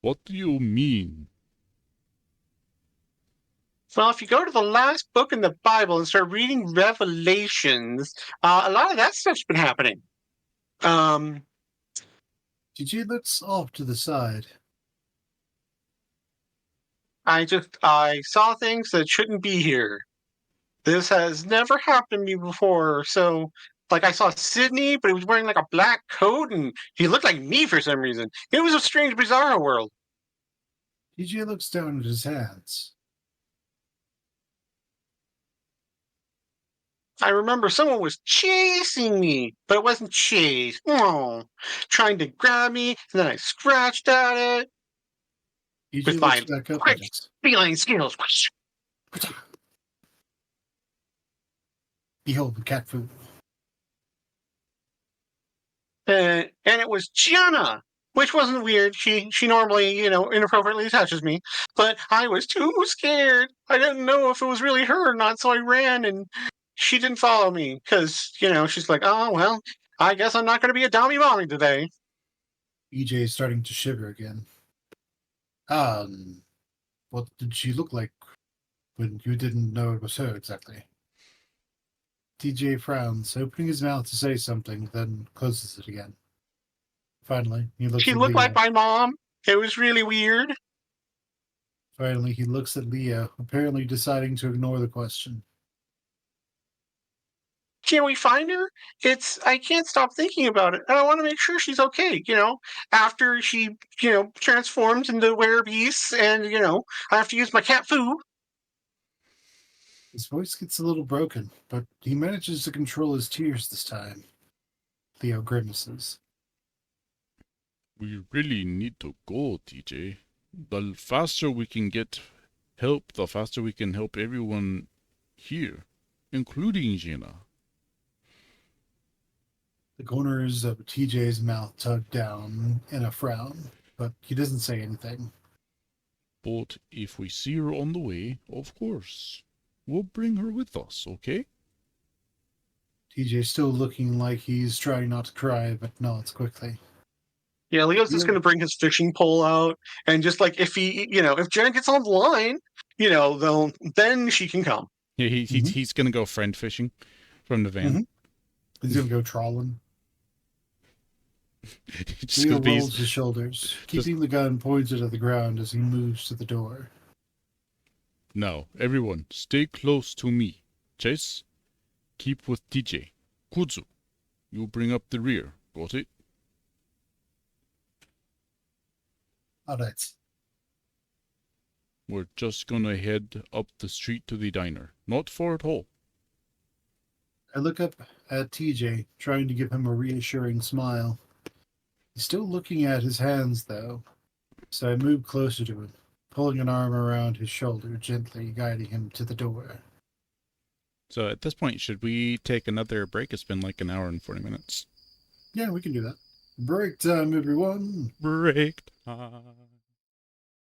What do you mean? Well, if you go to the last book in the Bible and start reading Revelations, a lot of that stuff's been happening. TJ looks off to the side. I saw things that shouldn't be here. This has never happened to me before. So, I saw Sydney, but he was wearing a black coat and he looked like me for some reason. It was a strange, bizarre world. TJ looks down at his hands. I remember someone was chasing me, but it wasn't chase. Oh, trying to grab me, and then I scratched at it TJ with looks my back up quick at us. feeling skills. Behold the cat food. And it was Gianna, which wasn't weird. She normally, inappropriately touches me, but I was too scared. I didn't know if it was really her or not, so I ran, and she didn't follow me because, she's like, oh well, I guess I'm not going to be a dummy mommy today. EJ is starting to shiver again. What did she look like when you didn't know it was her exactly? TJ frowns, opening his mouth to say something, then closes it again. Finally, he looks She at looked Leo. like my mom. It was really weird. Finally, he looks at Leo, apparently deciding to ignore the question. Can we find her? I can't stop thinking about it. And I want to make sure she's okay, after she, transforms into were beasts and, I have to use my cat food. His voice gets a little broken, but he manages to control his tears this time. Theo grimaces. We really need to go, TJ. The faster we can get help, the faster we can help everyone here, including Gina. The corners of TJ's mouth tug down in a frown, but he doesn't say anything. But if we see her on the way, of course, we'll bring her with us, okay? TJ's still looking like he's trying not to cry, but nods quickly. Yeah, Leo's just Yeah. going to bring his fishing pole out and just like if he, if Jen gets on the line, then she can come. Yeah, Mhm. he's gonna go friend fishing from the van. Mhm. He's gonna go trawling. Just Leo gonna be rolls his shoulders, keeping the gun pointed at the ground as he moves to the door. now, everyone, stay close to me. Chase, keep with TJ. Kuzu, you bring up the rear. Got it? Alright. We're just gonna head up the street to the diner. Not far at all. I look up at TJ, trying to give him a reassuring smile. He's still looking at his hands, though, so I move closer to him, pulling an arm around his shoulder, gently guiding him to the door. So at this point, should we take another break? It's been like an hour and 40 minutes. Yeah, we can do that. Break time, everyone! Break time.